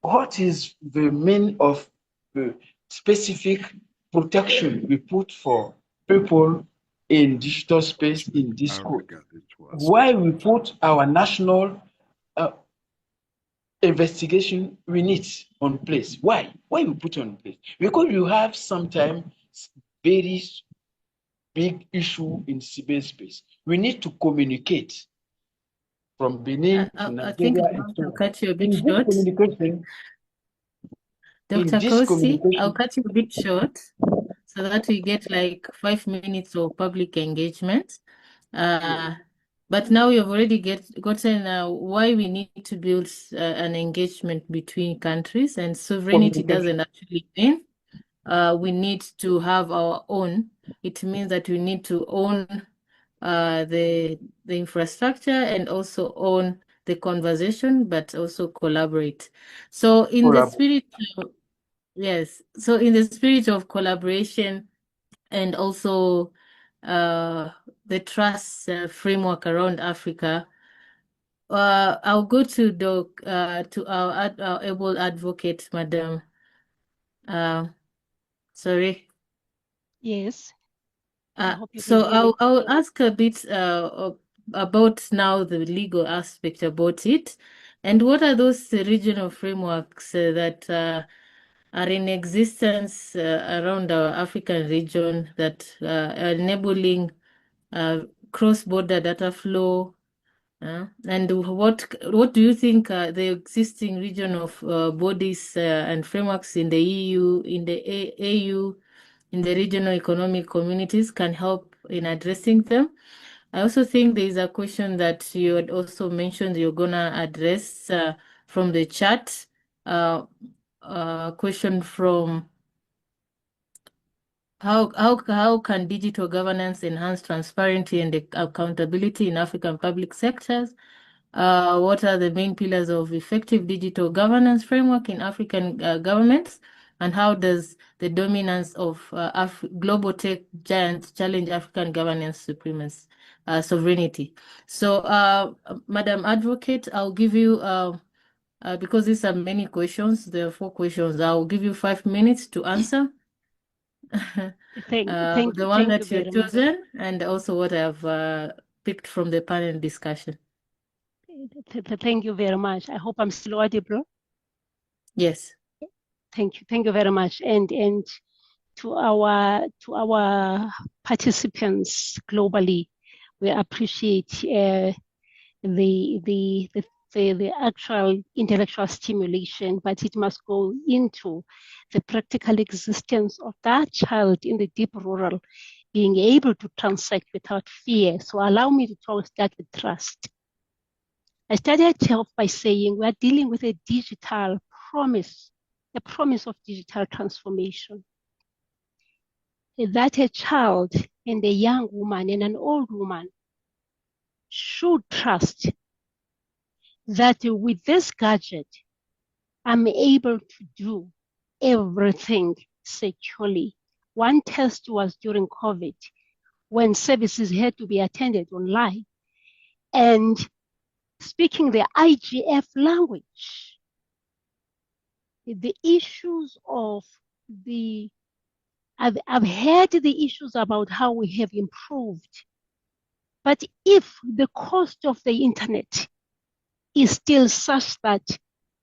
what is the meaning of the specific protection we put for people in digital space in this code, why we put our national investigation units on place. Why we put on place? Because you have sometimes very big issue in cyberspace. We need to communicate from Benin to I think Nigeria and so I'll on. cut you a bit In this short. communication, Dr. Kossi, I'll cut you a bit short so that we get like 5 minutes of public engagement. But now you've already gotten why we need to build an engagement between countries, and sovereignty doesn't actually mean we need to have our own. It means that we need to own the infrastructure and also own the conversation, but also collaborate. So in the spirit of, yes, so in the spirit of collaboration and also the trust framework around Africa, I'll go to our able advocate, Madam. Sorry. Yes. So I'll ask a bit about now the legal aspect about it, and what are those regional frameworks that are in existence around our African region that are enabling cross-border data flow, and what do you think the existing region of bodies and frameworks in the EU, in the AU, in the regional economic communities can help in addressing them? I also think there is a question that you had also mentioned you're gonna address from the chat. Question from how can digital governance enhance transparency and accountability in African public sectors? What are the main pillars of effective digital governance framework in African governments? And how does the dominance of global tech giants challenge African governance supremacy, sovereignty? So, Madam Advocate, I'll give you, because these are many questions, there are 4 questions, I'll give you 5 minutes to answer. The one that you've chosen, and also what I've picked from the panel discussion. Thank you very much. I hope I'm still audible. Yes. Thank you very much. And to our participants globally, we appreciate the the actual intellectual stimulation, but it must go into the practical existence of that child in the deep rural, being able to transact without fear. So allow me to start with trust. I started off by saying we are dealing with a digital promise, a promise of digital transformation. That a child and a young woman and an old woman should trust that with this gadget, I'm able to do everything securely. One test was during COVID, when services had to be attended online. And speaking the IGF language, the issues of the, I've heard the issues about how we have improved. But if the cost of the internet is still such that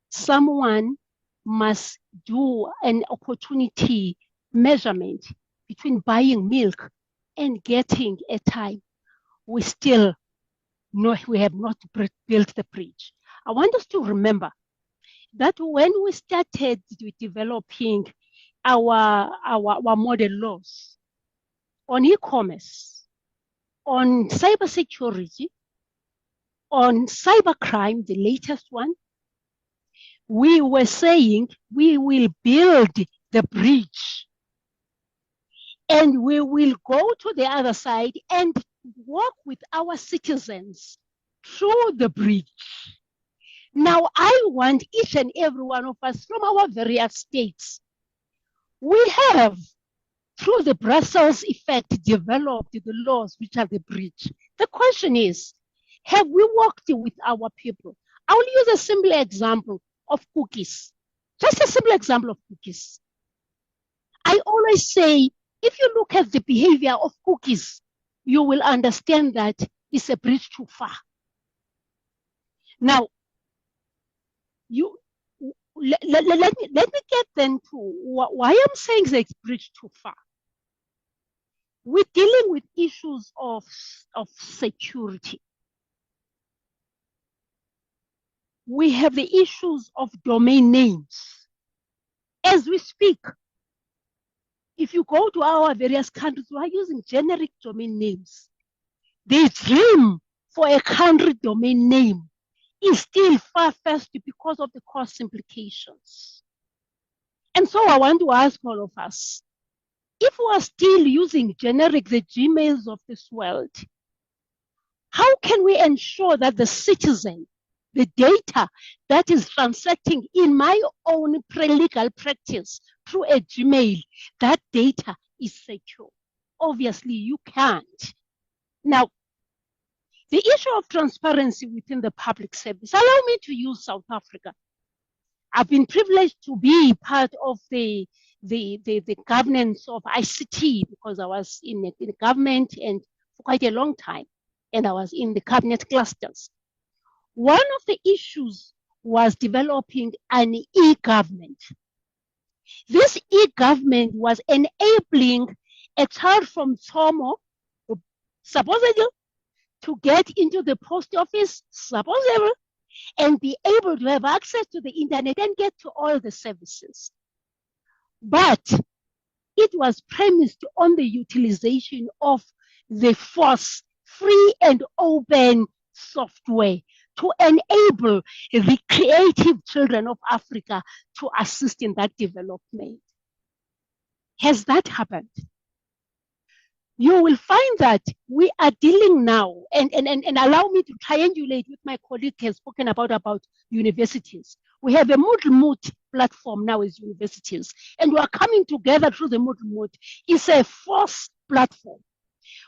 someone must do an opportunity measurement between buying milk and getting airtime, we still know we have not built the bridge. I want us to remember that when we started developing our model laws on e-commerce, on cybersecurity, on cybercrime, the latest one, we were saying we will build the bridge and we will go to the other side and work with our citizens through the bridge. Now, I want each and every one of us from our various states, we have, through the Brussels effect, developed the laws which are the bridge. The question is, have we worked with our people? I will use a simple example of cookies. Just a simple example of cookies. I always say, if you look at the behavior of cookies, you will understand that it's a bridge too far. Now, let me get then to why I'm saying that it's bridge too far. We're dealing with issues of security. We have the issues of domain names. As we speak, if you go to our various countries, we are using generic domain names. The dream for a country domain name is still far-fetched because of the cost implications. And so I want to ask all of us, if we are still using generic, the Gmails of this world, how can we ensure that the citizen, the data that is transacting in my own legal practice through a Gmail, that data is secure? Obviously, you can't. Now, the issue of transparency within the public service, allow me to use South Africa. I've been privileged to be part of the governance of ICT because I was in the government and for quite a long time, and I was in the cabinet clusters. One of the issues was developing an e-government. This e-government was enabling a child from Tomo, supposedly, to get into the post office, supposedly, and be able to have access to the internet and get to all the services. But it was premised on the utilization of the force, free and open software to enable the creative children of Africa to assist in that development. Has that happened? You will find that we are dealing now, and allow me to triangulate with my colleague has spoken about universities. We have a Moodle platform now as universities, and we are coming together through the Moodle. It's a force platform.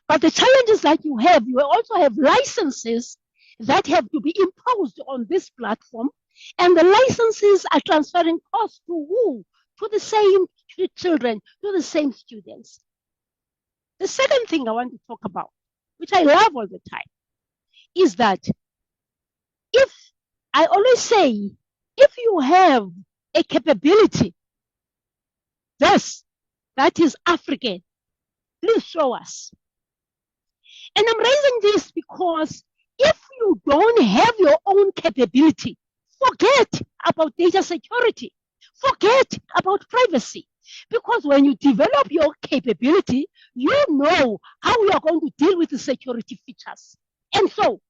But the challenges that you also have licenses that have to be imposed on this platform, and the licenses are transferring costs to who? To the same children, to the same students. The second thing I want to talk about, which I love all the time, is that I always say, if you have a capability, that is African, please show us. And I'm raising this because If you don't have your own capability, forget about data security, forget about privacy. Because when you develop your capability, you know how you are going to deal with the security features. And so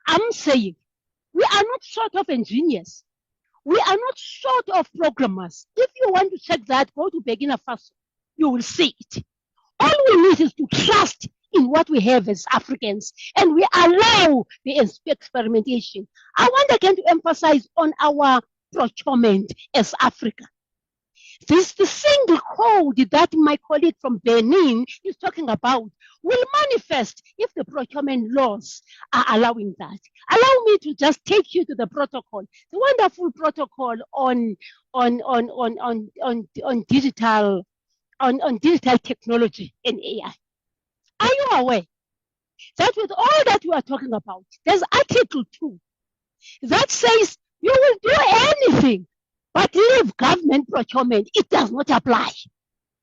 I'm saying we are not short of engineers. We are not short of programmers. If you want to check that, go to Burkina Faso. You will see it. All we need is to trust in what we have as Africans, and we allow the experimentation. I want again to emphasize on our procurement as Africa. This the single code that my colleague from Benin is talking about will manifest if the procurement laws are allowing that. Allow me to just take you to the protocol, the wonderful protocol on digital technology and AI. Are you aware that with all that we are talking about, there's Article 2 that says you will do anything but leave government procurement? It does not apply.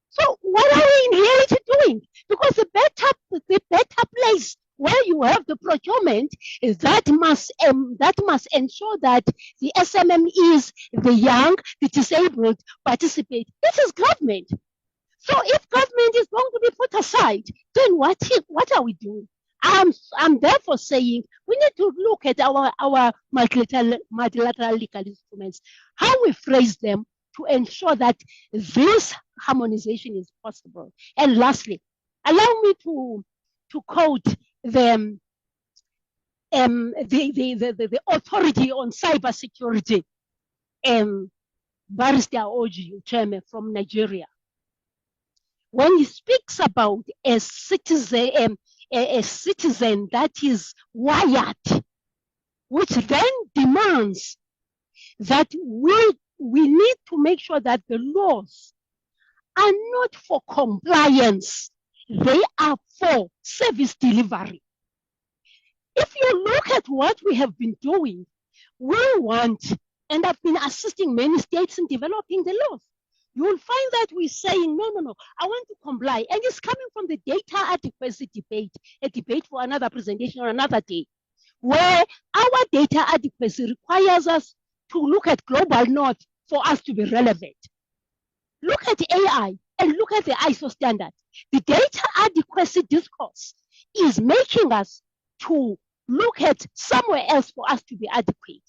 So what are we in reality doing? Because the better place where you have the procurement is that must ensure that the SMMEs, the young, the disabled participate. This is government. So if government is going to be put aside, then what are we doing? I'm therefore saying we need to look at our multilateral legal instruments, how we phrase them to ensure that this harmonization is possible. And lastly, allow me to quote the authority on cybersecurity, Barrister Oji Ucheme from Nigeria. When he speaks about a citizen that is wired, which then demands that we need to make sure that the laws are not for compliance, they are for service delivery. If you look at what we have been doing, we want, and I've been assisting many states in developing the laws. You will find that we're saying, no, I want to comply. And it's coming from the data adequacy debate, a debate for another presentation or another day, where our data adequacy requires us to look at global north for us to be relevant. Look at AI and look at the ISO standard. The data adequacy discourse is making us to look at somewhere else for us to be adequate.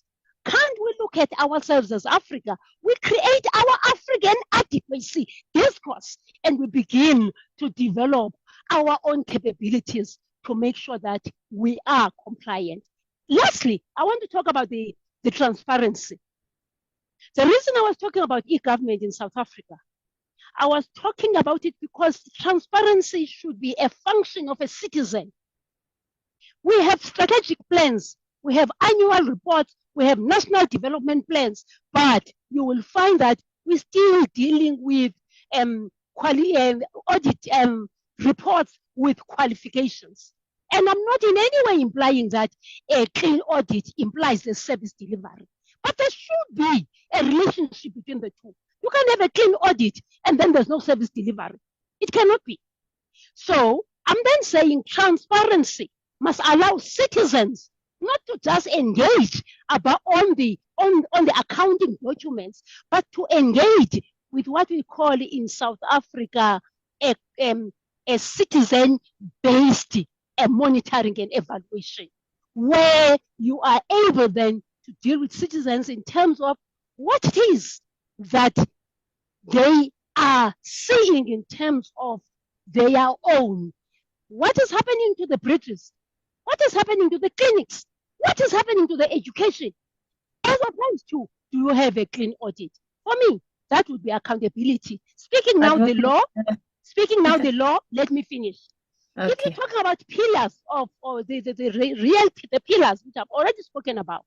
Can't we look at ourselves as Africa? We create our African adequacy discourse and we begin to develop our own capabilities to make sure that we are compliant. Lastly, I want to talk about the transparency. The reason I was talking about e-government in South Africa, I was talking about it because transparency should be a function of a citizen. We have strategic plans, we have annual reports, we have national development plans, but you will find that we're still dealing with audit reports with qualifications. And I'm not in any way implying that a clean audit implies the service delivery, but there should be a relationship between the two. You can have a clean audit and then there's no service delivery. It cannot be. So I'm then saying transparency must allow citizens not to just engage on the accounting documents, but to engage with what we call in South Africa a citizen-based monitoring and evaluation, where you are able then to deal with citizens in terms of what it is that they are seeing in terms of their own. What is happening to the bridges? What is happening to the clinics? What is happening to the education? As opposed to, do you have a clean audit? For me, that would be accountability. Speaking now the law, let me finish. Okay. If you talk about pillars the pillars which I've already spoken about,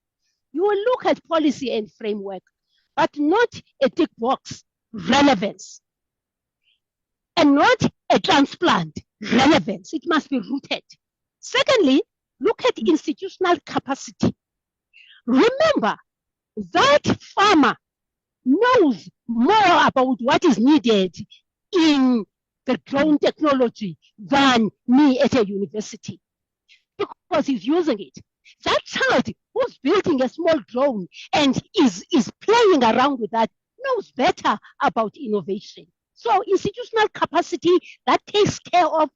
you will look at policy and framework, but not a tick box relevance. And not a transplant relevance. It must be rooted. Secondly, look at institutional capacity. Remember that farmer knows more about what is needed in the drone technology than me at a university because he's using it. That child who's building a small drone and is playing around with that knows better about innovation. So institutional capacity that takes care of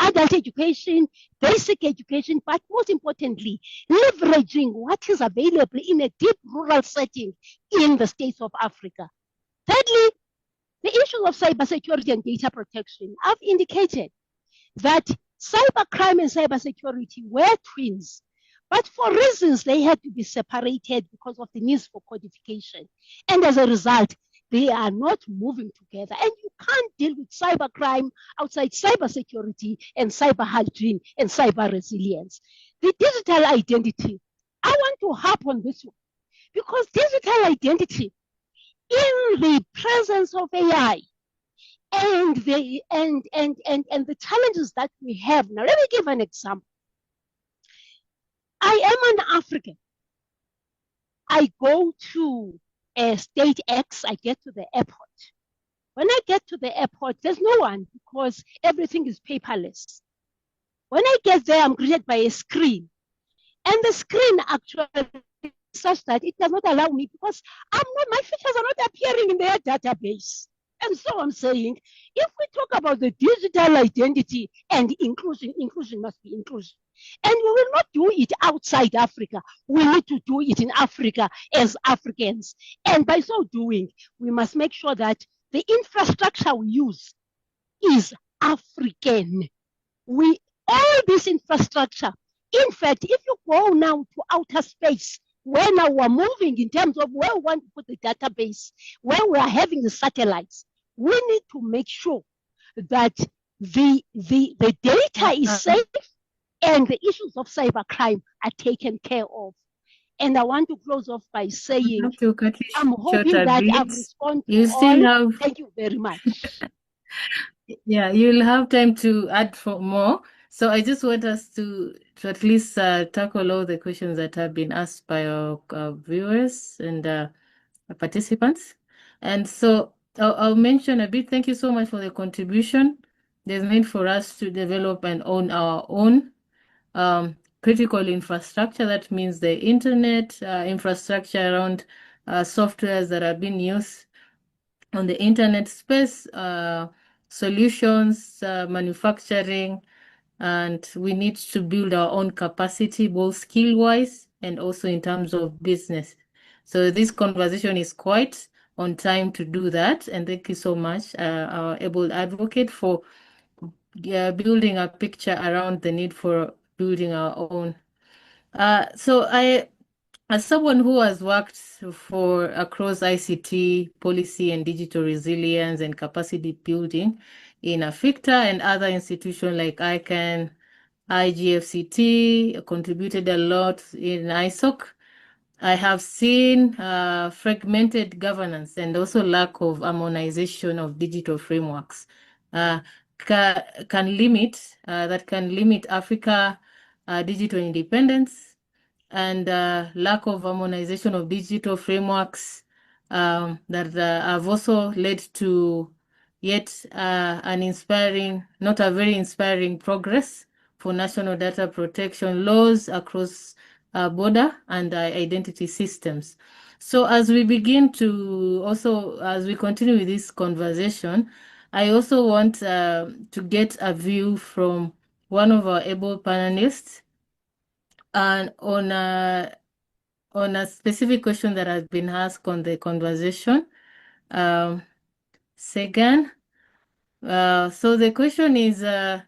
adult education, basic education, but most importantly, leveraging what is available in a deep rural setting in the states of Africa. Thirdly, the issues of cybersecurity and data protection. I've indicated that cybercrime and cybersecurity were twins, but for reasons they had to be separated because of the needs for codification. And as a result, they are not moving together. And you can't deal with cybercrime outside cybersecurity and cyber hygiene and cyber resilience. The digital identity, I want to harp on this one because digital identity in the presence of AI and the challenges that we have. Now, let me give an example. I am an African. I go to state X, I get to the airport. When I get to the airport, there's no one because everything is paperless. When I get there, I'm greeted by a screen. And the screen actually is such that it does not allow me because my features are not appearing in their database. And so I'm saying, if we talk about the digital identity and inclusion, inclusion must be inclusion. And we will not do it outside Africa. We need to do it in Africa as Africans. And by so doing, we must make sure that the infrastructure we use is African. All this infrastructure, in fact, if you go now to outer space, where now we're moving in terms of where we want to put the database, where we are having the satellites, we need to make sure that the data is safe and the issues of cybercrime are taken care of. And I want to close off by saying, I'm hoping that I've responded to all. Thank you very much. Yeah, you'll have time to add for more. So I just want us to at least tackle all the questions that have been asked by our viewers and participants. And so I'll mention a bit. Thank you so much for the contribution. There's need for us to develop and own our own critical infrastructure. That means the internet infrastructure around softwares that are being used on the internet space, solutions, manufacturing, and we need to build our own capacity, both skill-wise and also in terms of business. So this conversation is quite on time to do that. And thank you so much, our able advocate, for building a picture around the need for building our own. So as someone who has worked across ICT policy and digital resilience and capacity building in AfICTA and other institutions like ICANN, IGFCT, contributed a lot in ISOC, I have seen fragmented governance and also lack of harmonization of digital frameworks can limit Africa digital independence, and lack of harmonization of digital frameworks that have also led to yet not a very inspiring progress for national data protection laws across border and identity systems. So as we continue with this conversation, I also want to get a view from one of our able panelists and on a specific question that has been asked on the conversation. Segan. So the question is, let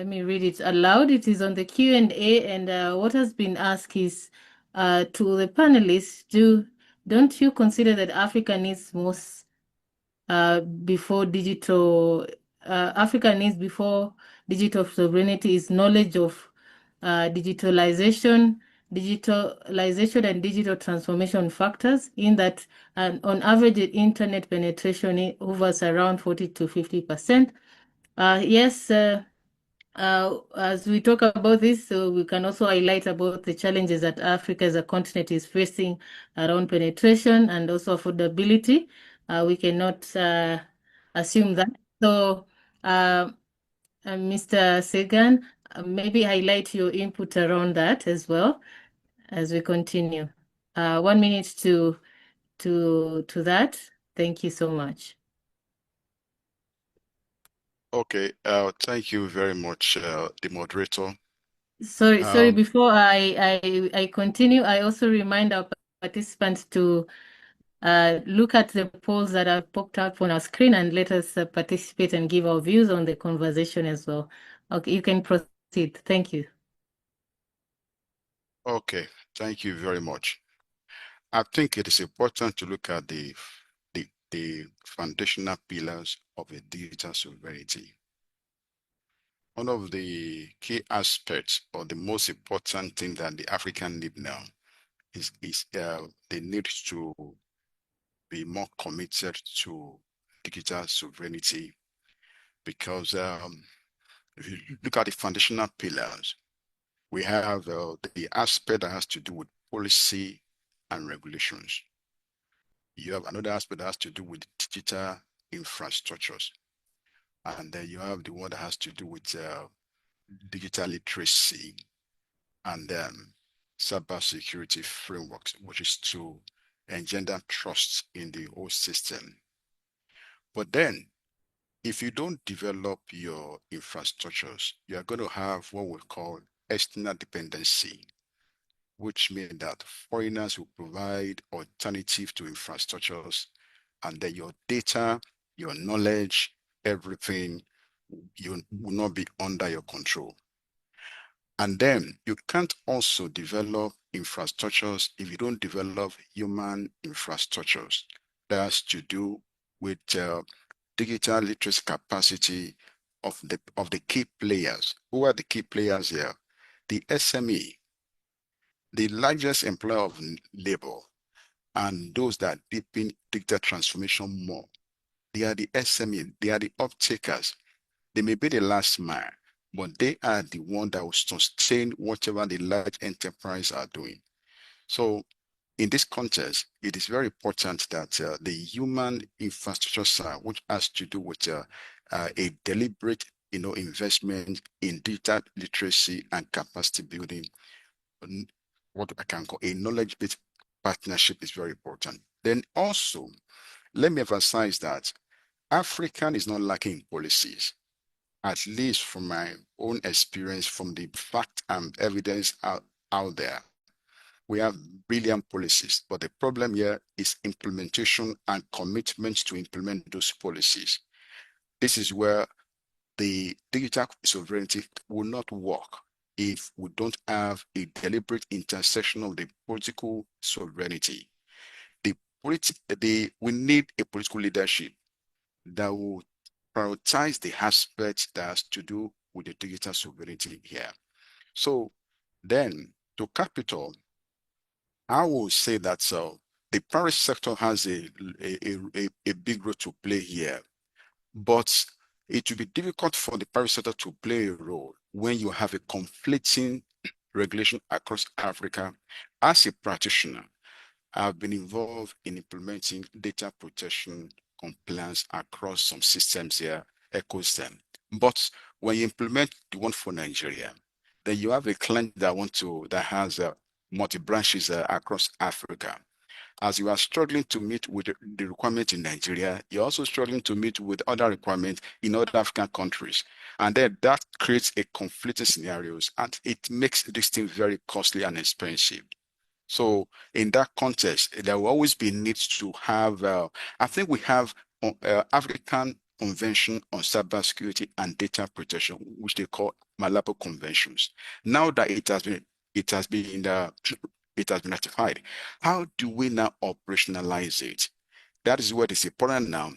me read it aloud. It is on the Q&A, and what has been asked is to the panelists, don't you consider that Africa needs most before digital sovereignty is knowledge of digitalization and digital transformation factors, in that on average internet penetration hovers around 40 to 50%. Yes, as we talk about this, so we can also highlight about the challenges that Africa as a continent is facing around penetration and also affordability. We cannot assume that. So, Mr. Segan, maybe highlight your input around that as well as we continue. 1 minute to that. Thank you so much. Okay, thank you very much, the moderator. Sorry, before I continue, I also remind our participants to look at the polls that have popped up on our screen and let us participate and give our views on the conversation as well. Okay, you can proceed. Thank you. Okay, thank you very much. I think it is important to look at the foundational pillars of a digital sovereignty. One of the key aspects or the most important thing that the African need now is they need to be more committed to digital sovereignty, because if you look at the foundational pillars, we have the aspect that has to do with policy and regulations. You have another aspect that has to do with digital infrastructures. And then you have the one that has to do with digital literacy and cybersecurity frameworks, which is to engender trust in the whole system. But then, if you don't develop your infrastructures, you are going to have what we call external dependency, which means that foreigners will provide alternative to infrastructures, and then your data, your knowledge, everything you will not be under your control. And then you can't also develop infrastructures if you don't develop human infrastructures. That has to do with digital literacy capacity of the key players. Who are the key players here? The SME, the largest employer of labor, and those that deepen digital transformation more. They are the SME, they are the off-takers. They may be the last mile, but they are the one that will sustain whatever the large enterprise are doing. So in this context, it is very important that the human infrastructure side, which has to do with a deliberate investment in data literacy and capacity building, what I can call a knowledge-based partnership, is very important. Then also, let me emphasize that African is not lacking policies, at least from my own experience, from the fact and evidence out there. We have brilliant policies, but the problem here is implementation and commitment to implement those policies. This is where the digital sovereignty will not work if we don't have a deliberate intersection of the political sovereignty. We need a political leadership that will prioritize the aspects that has to do with the digital sovereignty here. So then, to cap it all, I will say that the private sector has a big role to play here, but it will be difficult for the private sector to play a role when you have a conflicting regulation across Africa. As a practitioner, I've been involved in implementing data protection compliance across some systems here, ecosystem. But when you implement the one for Nigeria, then you have a client that has multi-branches across Africa. As you are struggling to meet with the requirement in Nigeria, you're also struggling to meet with other requirements in other African countries. And then that creates a conflicting scenarios, and it makes this thing very costly and expensive. So in that context, there will always be needs to have, I think we have African Convention on Cybersecurity and Data Protection, which they call Malabo Conventions. Now that it has been ratified, how do we now operationalize it? That is what is important now.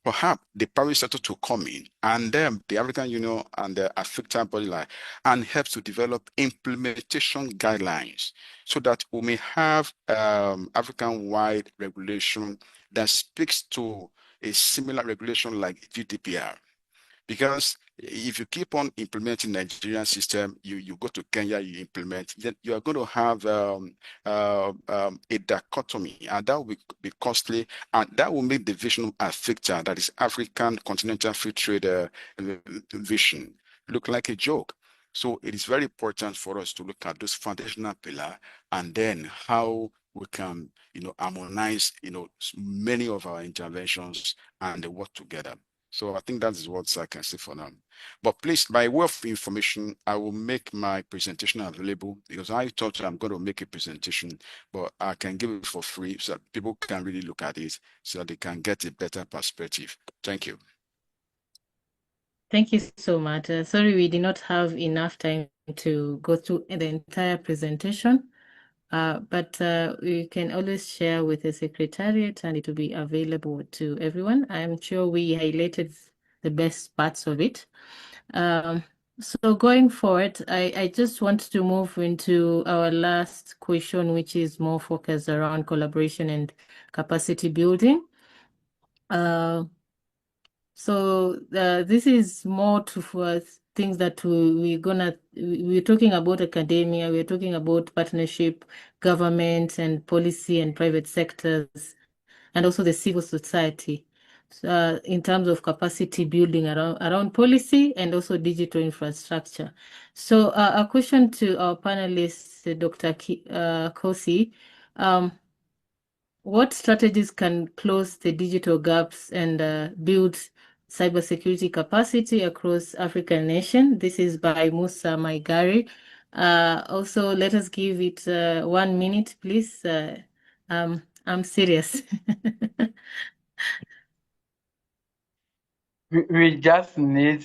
Perhaps the private sector to come in, and then the African Union and the AfICTA body line, and help to develop implementation guidelines so that we may have African-wide regulation that speaks to a similar regulation like GDPR. Because if you keep on implementing Nigerian system, you go to Kenya, you implement, then you are going to have a dichotomy, and that will be costly, and that will make the vision of AfICTA, that is African Continental Free Trade vision, look like a joke. So it is very important for us to look at those foundational pillars and then how we can, harmonize, many of our interventions and they work together. So I think that is what I can say for now. But please, by way of information, I will make my presentation available because I thought I'm going to make a presentation, but I can give it for free so that people can really look at it so that they can get a better perspective. Thank you. Thank you so much. Sorry, we did not have enough time to go through the entire presentation, but we can always share with the Secretariat and it will be available to everyone. I'm sure we highlighted the best parts of it. So going forward, I just want to move into our last question, which is more focused around collaboration and capacity building. So this is more for things that we're talking about academia, we're talking about partnership, government and policy and private sectors, and also the civil society. In terms of capacity building around policy and also digital infrastructure. So a question to our panelists, Dr. Kossi, what strategies can close the digital gaps and build cybersecurity capacity across African nations? This is by Musa Maigari. Also, let us give it 1 minute, please. I'm serious. We just need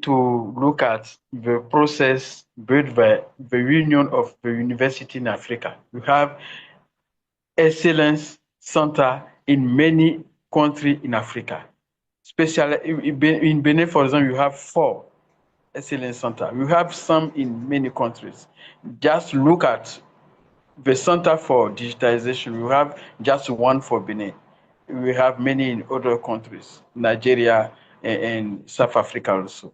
to look at the process built by the Union of the University in Africa. We have excellence center in many countries in Africa. Especially in Benin, for example, you have 4 excellence centers. We have some in many countries. Just look at the Center for Digitization. We have just 1 for Benin. We have many in other countries, Nigeria and South Africa also.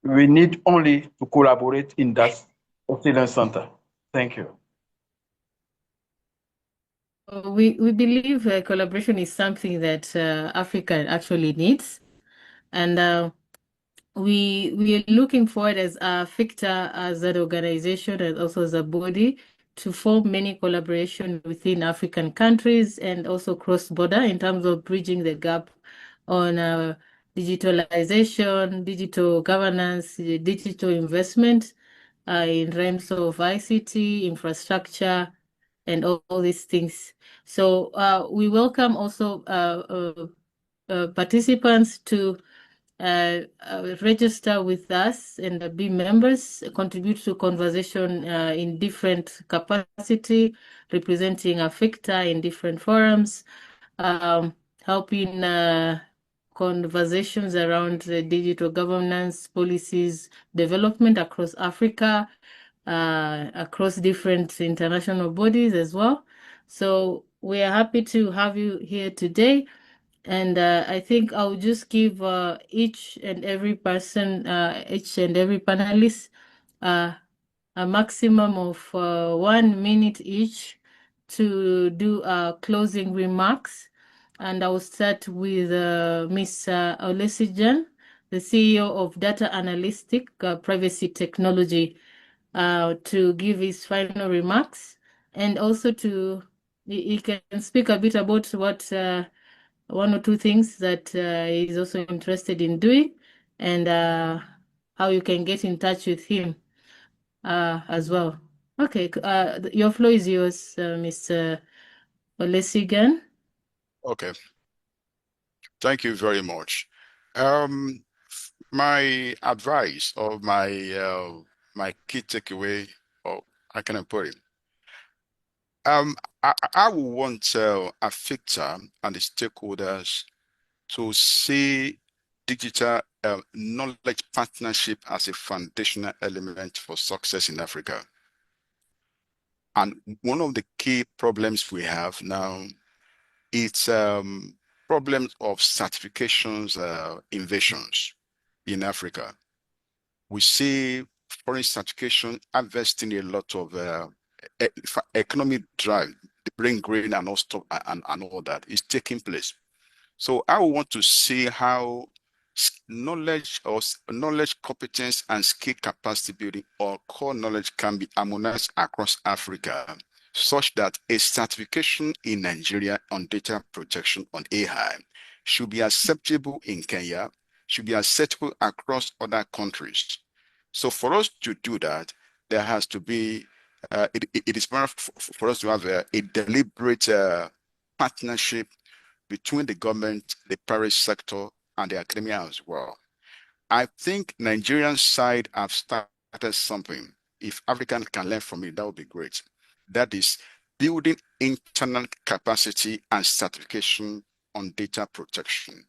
We need only to collaborate in that excellence center. Thank you. We believe collaboration is something that Africa actually needs. And we are looking forward as AfICTA, as an organization and also as a body, to form many collaboration within African countries and also cross-border in terms of bridging the gap on digitalization, digital governance, digital investment in terms of ICT, infrastructure, and all these things. So we welcome also participants to register with us and be members, contribute to conversation in different capacity, representing AfICTA in different forums, helping conversations around digital governance, policies, development across Africa, across different international bodies as well. So we are happy to have you here today. And I think I'll just give each and every person, each and every panelist, a maximum of 1 minute each to do closing remarks. And I'll start with Ms. Olusegun, the CEO of Data Analytic Privacy Technology, to give his final remarks. And also he can speak a bit about what 1 or 2 things that he's also interested in doing and how you can get in touch with him as well. Okay, your floor is yours, Mr. Olusegun. Okay. Thank you very much. My advice or my key takeaway, or I can put it. I will want AfICTA and the stakeholders to see digital knowledge partnership as a foundational element for success in Africa. And one of the key problems we have now is problems of certifications invasions in Africa. We see foreign certification investing a lot of economic drive, the brain grain and all stuff and all that is taking place. So I want to see how knowledge or knowledge, competence, and skill capacity building or core knowledge can be harmonized across Africa, such that a certification in Nigeria on data protection on AI should be acceptable in Kenya, should be acceptable across other countries. So for us to do that, there has to be, it is better for us to have a deliberate partnership between the government, the private sector, and the academia as well. I think Nigerian side have started something. If Africans can learn from it, that would be great. That is building internal capacity and certification on data protection.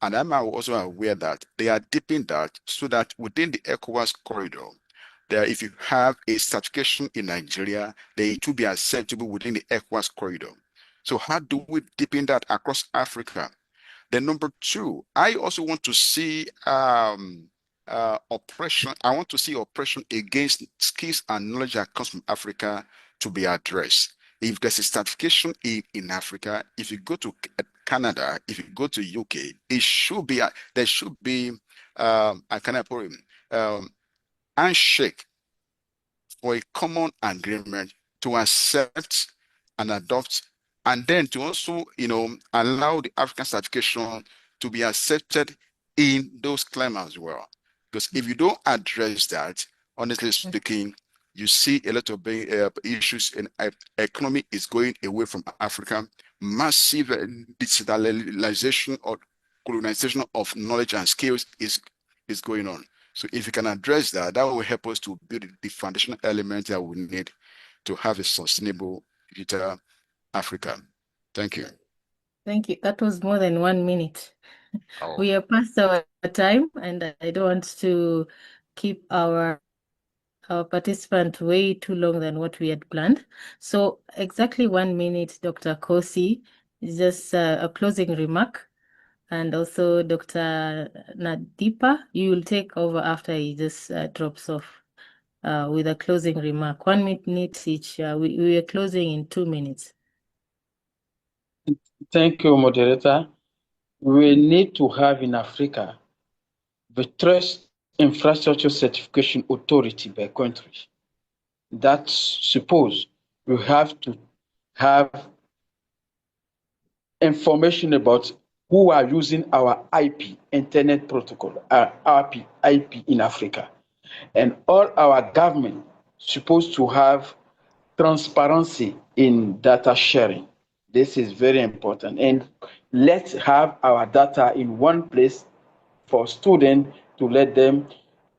And I'm also aware that they are deepening that so that within the ECOWAS corridor, there, if you have a certification in Nigeria, they to be acceptable within the ECOWAS corridor. So how do we deepen that across Africa? Then number two, I also want to see oppression. I want to see oppression against skills and knowledge that comes from Africa to be addressed. If there's a certification in Africa, if you go to Canada, if you go to UK, it should be there should be I cannot put it handshake for a common agreement to accept and adopt, and then to also, allow the African certification to be accepted in those claims as well. Because if you don't address that, honestly speaking, you see a lot of issues in economy is going away from Africa. Massive digitalization or colonization of knowledge and skills is going on. So if you can address that, that will help us to build the foundational elements that we need to have a sustainable digital Africa. Thank you. Thank you. That was more than 1 minute. Oh. We are past our time, and I don't want to keep our participant way too long than what we had planned. So exactly 1 minute, Dr. Kossi, just a closing remark. And also Dr. Nandipha, you will take over after he just drops off with a closing remark. 1 minute each. We are closing in 2 minutes. Thank you, moderator. We need to have in Africa the Trust Infrastructure Certification Authority by country. That suppose we have to have information about who are using our IP, Internet Protocol, IP in Africa. And all our government supposed to have transparency in data sharing. This is very important. And let's have our data in one place for students to let them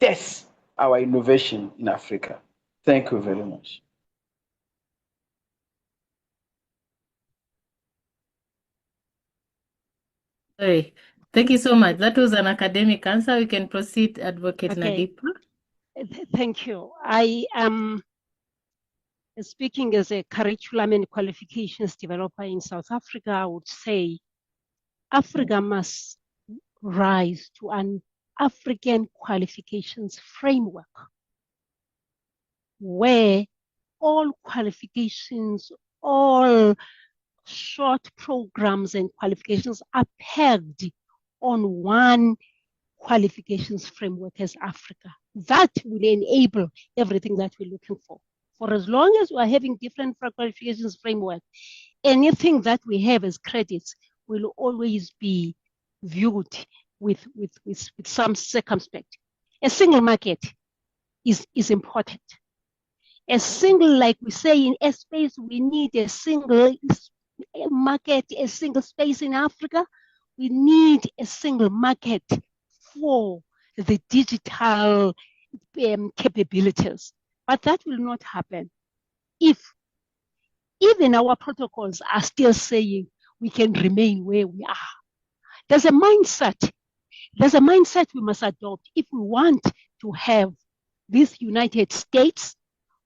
test our innovation in Africa. Thank you very much. Sorry. Thank you so much. That was an academic answer. We can proceed, Advocate Nandipha. Thank you. I am speaking as a curriculum and qualifications developer in South Africa. I would say Africa must rise to an African qualifications framework where all qualifications, all short programs and qualifications are pegged on one qualifications framework as Africa. That will enable everything that we're looking for. For as long as we are having different qualifications framework, anything that we have as credits will always be viewed with some circumspect. A single market is important. A single, like we say in a space, we need a single market, a single space in Africa. We need a single market for the digital capabilities. But that will not happen if even our protocols are still saying we can remain where we are. There's a mindset we must adopt if we want to have this United States,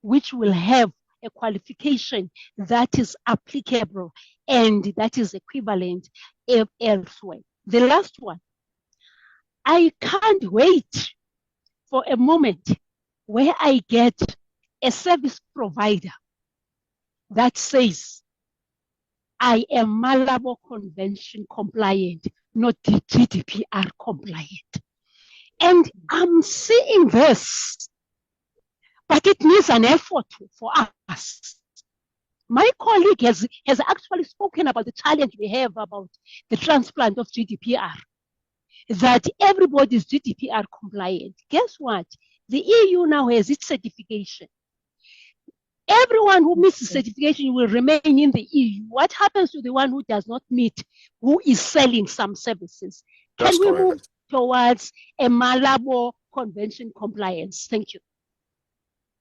which will have a qualification that is applicable and that is equivalent elsewhere. The last one, I can't wait for a moment where I get a service provider that says, I am Malabo Convention compliant, not GDPR compliant. And I'm seeing this, but it needs an effort for us. My colleague has actually spoken about the challenge we have about the transplant of GDPR, that everybody is GDPR compliant. Guess what? The EU now has its certification. Everyone who meets the certification will remain in the EU. What happens to the one who does not meet, who is selling some services? Can we move towards a Malabo Convention compliance? Thank you.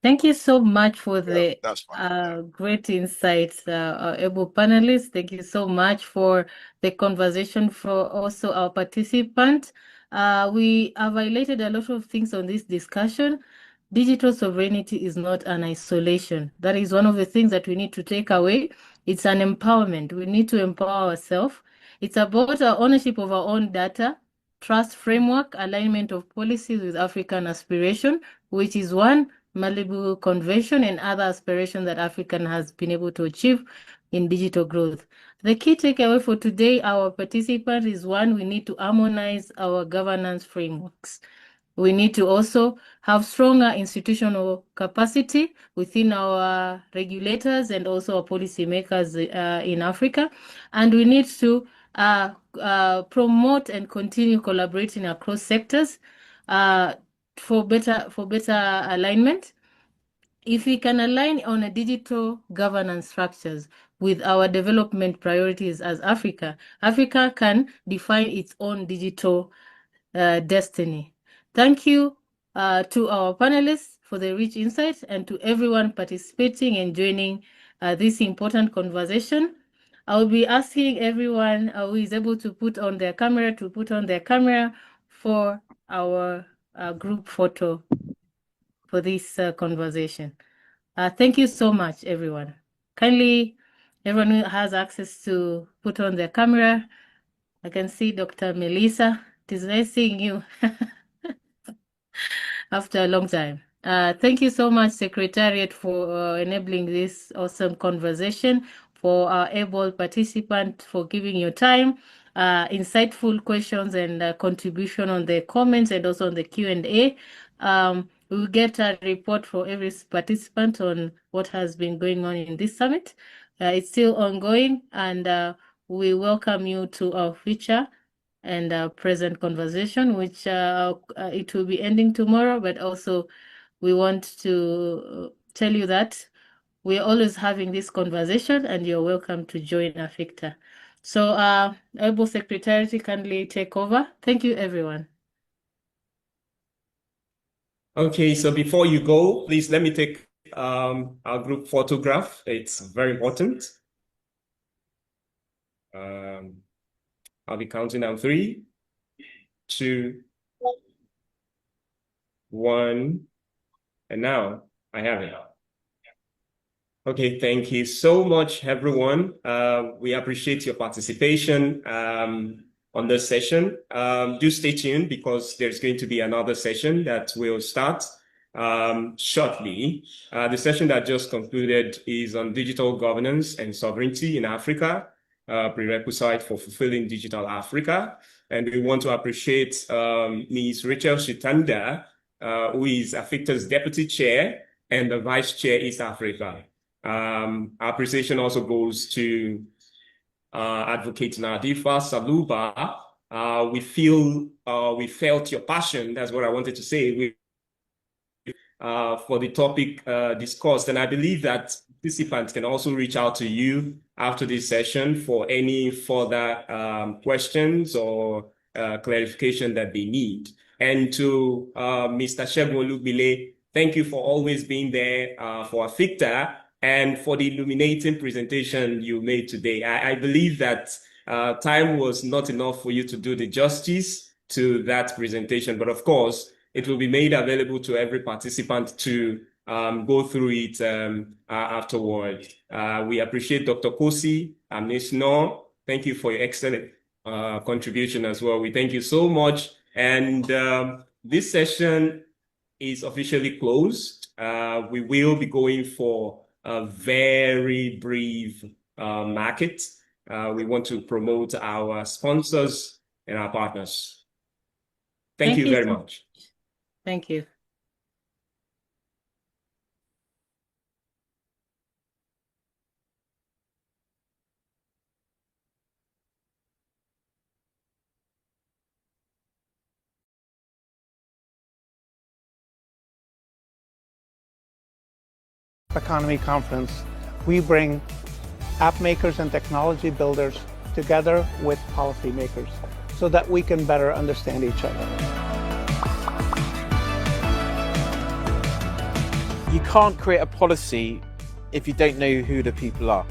Thank you so much for the great insights, our able panelists. Thank you so much for the conversation, for also our participants. We have highlighted a lot of things on this discussion. Digital sovereignty is not an isolation. That is one of the things that we need to take away. It's an empowerment. We need to empower ourselves. It's about our ownership of our own data, trust framework, alignment of policies with African aspiration, which is one Malibu Convention and other aspirations that Africa has been able to achieve in digital growth. The key takeaway for today, our participant, is one, we need to harmonize our governance frameworks. We need to also have stronger institutional capacity within our regulators and also our policymakers in Africa. And we need to promote and continue collaborating across sectors for better alignment. If we can align on a digital governance structures with our development priorities as Africa, Africa can define its own digital destiny. Thank you to our panelists for the rich insights and to everyone participating and joining this important conversation. I will be asking everyone who is able to put on their camera for our group photo for this conversation. Thank you so much, everyone. Kindly, everyone who has access to put on their camera. I can see Dr. Melissa. It is nice seeing you after a long time. Thank you so much, Secretariat, for enabling this awesome conversation, for our able participant, for giving your time, insightful questions and contribution on the comments and also on the Q&A. We'll get a report for every participant on what has been going on in this summit. It's still ongoing, and we welcome you to our future and present conversation, which it will be ending tomorrow, but also we want to tell you that we're always having this conversation and you're welcome to join AfICTA. So Able Secretary, kindly take over. Thank you, everyone. Okay, so before you go, please let me take our group photograph. It's very important. I'll be counting down 3, 2, 1, and now I have it. Okay, thank you so much, everyone. We appreciate your participation on this session. Do stay tuned because there's going to be another session that will start shortly. The session that just concluded is on digital governance and sovereignty in Africa, prerequisite for fulfilling digital Africa. And we want to appreciate Ms. Rachael Shitanda, who is AfICTA's Deputy Chair and the Vice Chair East Africa. Our appreciation also goes to Adv Nandipha Ntsaluba. We felt your passion. That's what I wanted to say. For the topic discussed, and I believe that participants can also reach out to you after this session for any further questions or clarification that they need. And to Mr. Olusegun Olugbile, thank you for always being there for AfICTA and for the illuminating presentation you made today. I believe that time was not enough for you to do the justice to that presentation, but of course, it will be made available to every participant to go through it afterward. We appreciate Dr. Kossi AMESSINOU. Thank you for your excellent contribution as well. We thank you so much. And this session is officially closed. We will be going for a very brief market we want to promote our sponsors and our partners. Thank you very much. Thank you. Economy Conference, we bring app makers and technology builders together with policymakers so that we can better understand each other. You can't create a policy if you don't know who the people are.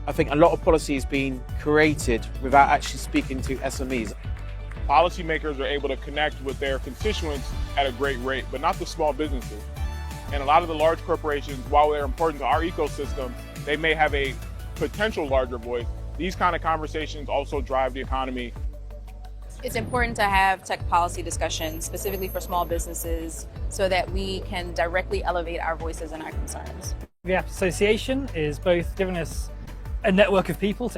I think a lot of policy is being created without actually speaking to SMEs. Policymakers are able to connect with their constituents at a great rate, but not the small businesses. And a lot of the large corporations, while they're important to our ecosystem, they may have a potential larger voice. These kind of conversations also drive the economy. It's important to have tech policy discussions specifically for small businesses so that we can directly elevate our voices and our concerns. The App Association is both giving us a network of people to